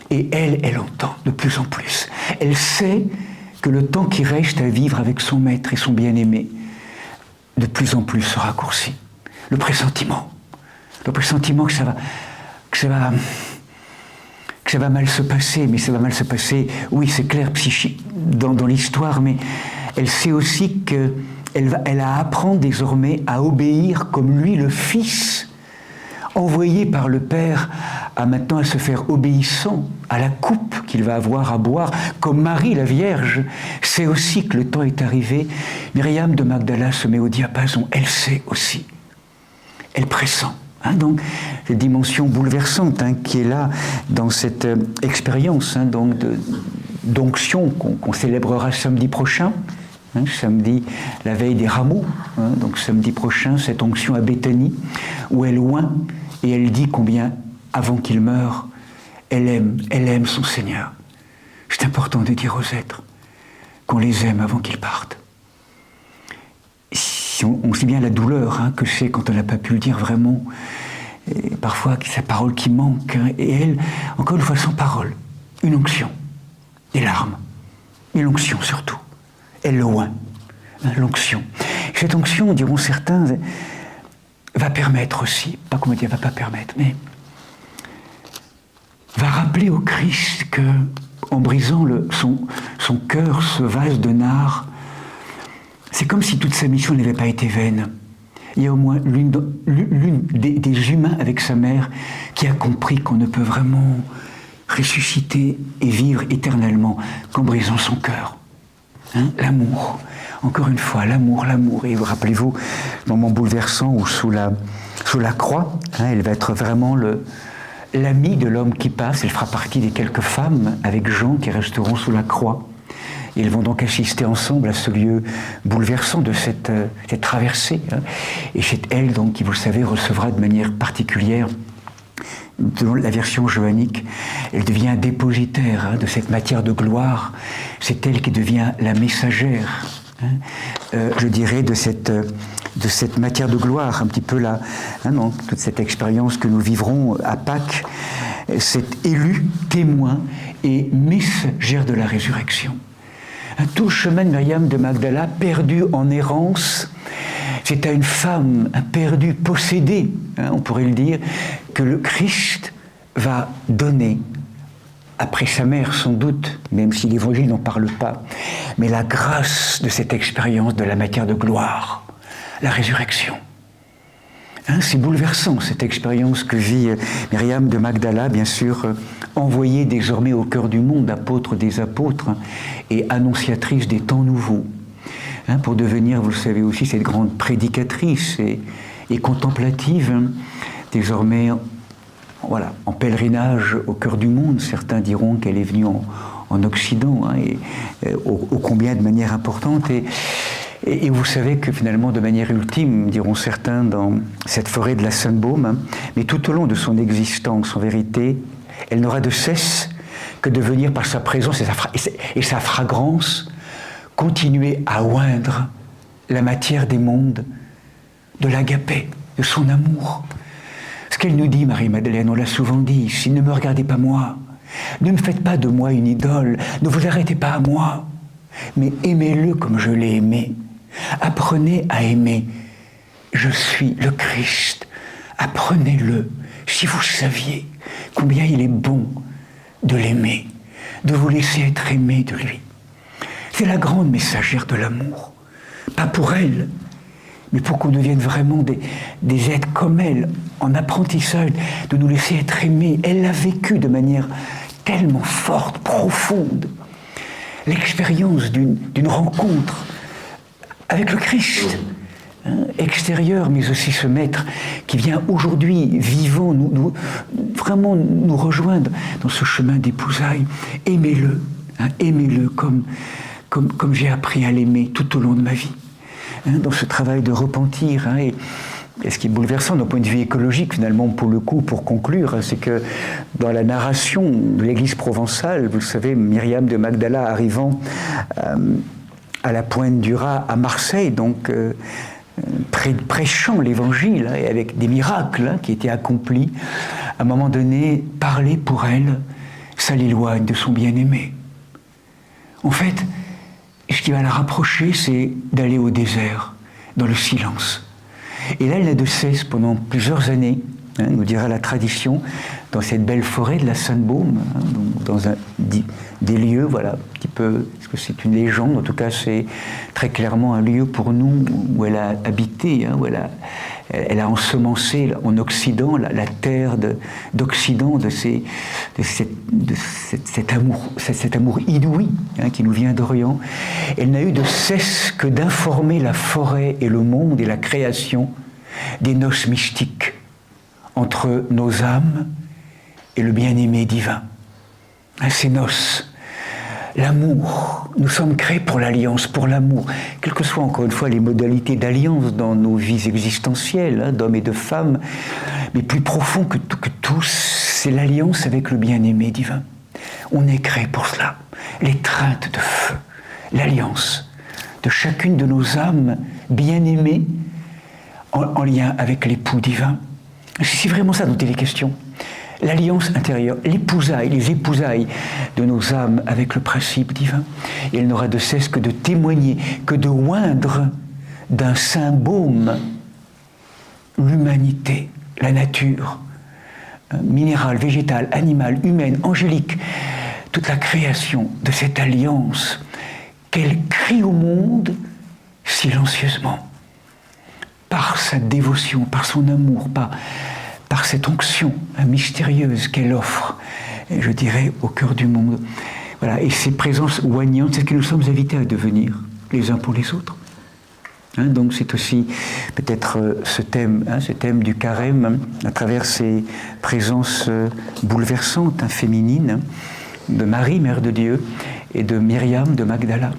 Et elle entend de plus en plus. Elle sait que le temps qui reste à vivre avec son Maître et son bien-aimé, de plus en plus se raccourcit. Le pressentiment que ça va mal se passer, mais ça va mal se passer, oui, c'est clair, psychique dans l'histoire, mais elle sait aussi qu'elle a à apprendre désormais à obéir comme lui, le Fils, envoyé par le Père, maintenant à se faire obéissant à la coupe qu'il va avoir à boire, comme Marie la Vierge sait aussi que le temps est arrivé. Myriam de Magdala se met au diapason, elle sait aussi, elle pressent. Donc, cette dimension bouleversante qui est là dans cette expérience d'onction qu'on célébrera samedi prochain, samedi, la veille des rameaux, donc samedi prochain, cette onction à Béthanie, où elle oint et elle dit combien, avant qu'il meure, elle aime son Seigneur. C'est important de dire aux êtres qu'on les aime avant qu'ils partent. On sait bien la douleur que c'est quand on n'a pas pu le dire vraiment. et parfois sa parole qui manque, hein, et elle, encore une fois, sans parole, une onction, des larmes, une onction surtout, elle le oint, hein, l'onction. Cette onction, diront certains, va permettre aussi, pas comment dire, va pas permettre, mais va rappeler au Christ que, en brisant son cœur, ce vase de nard, c'est comme si toute sa mission n'avait pas été vaine. Il y a au moins l'une des humains avec sa mère qui a compris qu'on ne peut vraiment ressusciter et vivre éternellement qu'en brisant son cœur. Hein, l'amour. Encore une fois, l'amour. Et vous rappelez-vous, dans Moment bouleversant où sous la croix, hein, elle va être vraiment l'amie de l'homme qui passe. Elle fera partie des quelques femmes avec Jean qui resteront sous la croix. Et ils vont donc assister ensemble à ce lieu bouleversant de cette traversée. Hein. Et c'est elle donc qui, vous le savez, recevra de manière particulière, selon la version johannique, elle devient dépositaire, hein, de cette matière de gloire. C'est elle qui devient la messagère, hein, je dirais, de cette matière de gloire, un petit peu là, hein, non, toute cette expérience que nous vivrons à Pâques, cette élue, témoin et messagère de la résurrection. Tout le chemin de Myriam de Magdala, perdu en errance, c'est à une femme, un perdu, possédé, hein, on pourrait le dire, que le Christ va donner, après sa mère sans doute, même si l'Évangile n'en parle pas, mais la grâce de cette expérience de la matière de gloire, la résurrection. Hein, c'est bouleversant, cette expérience que vit Myriam de Magdala, bien sûr, envoyée désormais au cœur du monde, apôtre des apôtres et annonciatrice des temps nouveaux, hein, pour devenir, vous le savez aussi, cette grande prédicatrice et contemplative, hein, désormais voilà, en pèlerinage au cœur du monde. Certains diront qu'elle est venue en Occident, hein, et ô combien de manière importante. Et vous savez que finalement, de manière ultime, diront certains, dans cette forêt de la Sainte-Baume, hein, mais tout au long de son existence, en vérité, elle n'aura de cesse que de venir par sa présence et sa fragrance, continuer à oindre la matière des mondes, de l'agapé, de son amour. Ce qu'elle nous dit, Marie-Madeleine, on l'a souvent dit ici, ne me regardez pas moi, ne me faites pas de moi une idole, ne vous arrêtez pas à moi, mais aimez-le comme je l'ai aimé. Apprenez à aimer. Je suis le Christ. Apprenez-le. Si vous saviez combien il est bon de l'aimer, de vous laisser être aimé de lui. C'est la grande messagère de l'amour. Pas pour elle, mais pour qu'on devienne vraiment des êtres comme elle, en apprentissage, de nous laisser être aimés. Elle l'a vécu de manière tellement forte, profonde. L'expérience d'une rencontre avec le Christ, hein, extérieur, mais aussi ce maître qui vient aujourd'hui, vivant, vraiment nous rejoindre dans ce chemin d'épousailles. Aimez-le, hein, aimez-le comme j'ai appris à l'aimer tout au long de ma vie. Hein, dans ce travail de repentir, hein, et ce qui est bouleversant d'un point de vue écologique, finalement, pour le coup, pour conclure, hein, c'est que dans la narration de l'Église provençale, vous savez, Myriam de Magdala arrivant à la Pointe du Raz à Marseille, donc prêchant l'Évangile, hein, et avec des miracles, hein, qui étaient accomplis, à un moment donné, parler pour elle, ça l'éloigne de son bien-aimé. En fait, ce qui va la rapprocher, c'est d'aller au désert, dans le silence. Et là, elle n'a de cesse, pendant plusieurs années, hein, nous dira la tradition, dans cette belle forêt de la Sainte-Baume, hein, dans des lieux, voilà, un petit peu, parce que c'est une légende, en tout cas c'est très clairement un lieu pour nous où elle a habité, hein, où elle a ensemencé en Occident la terre d'Occident, de cet amour inouï, hein, qui nous vient d'Orient. Elle n'a eu de cesse que d'informer la forêt et le monde et la création des noces mystiques entre nos âmes et le bien-aimé divin. Hein, ces noces, l'amour, nous sommes créés pour l'alliance, pour l'amour, quelles que soient encore une fois les modalités d'alliance dans nos vies existentielles, hein, d'hommes et de femmes, mais plus profond que tous, c'est l'alliance avec le bien-aimé divin. On est créé pour cela. L'étreinte de feu, l'alliance de chacune de nos âmes bien-aimées en lien avec l'époux divin. C'est vraiment ça dont il est question. L'alliance intérieure, l'épousaille, les épousailles de nos âmes avec le principe divin. Et elle n'aura de cesse que de témoigner, que de oindre d'un saint baume l'humanité, la nature, minérale, végétale, animale, humaine, angélique, toute la création de cette alliance qu'elle crie au monde silencieusement, par sa dévotion, par son amour, par cette onction mystérieuse qu'elle offre, je dirais, au cœur du monde. Voilà, et ces présences oignantes, c'est ce que nous sommes invités à devenir, les uns pour les autres. Donc c'est aussi peut-être ce thème du carême, à travers ces présences bouleversantes, féminines, de Marie, Mère de Dieu, et de Myriam de Magdala,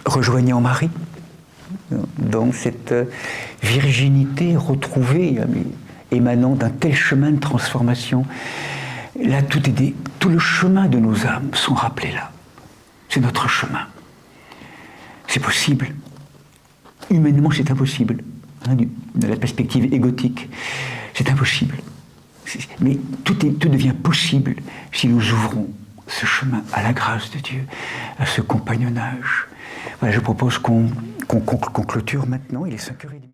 rejoignant Marie, dans cette virginité retrouvée, émanant d'un tel chemin de transformation. Là, tout le chemin de nos âmes sont rappelés là. C'est notre chemin. C'est possible. Humainement, c'est impossible. De la perspective égotique, c'est impossible. Mais tout devient possible si nous ouvrons ce chemin à la grâce de Dieu, à ce compagnonnage. Voilà, je propose qu'on clôture maintenant. Il est 5h30.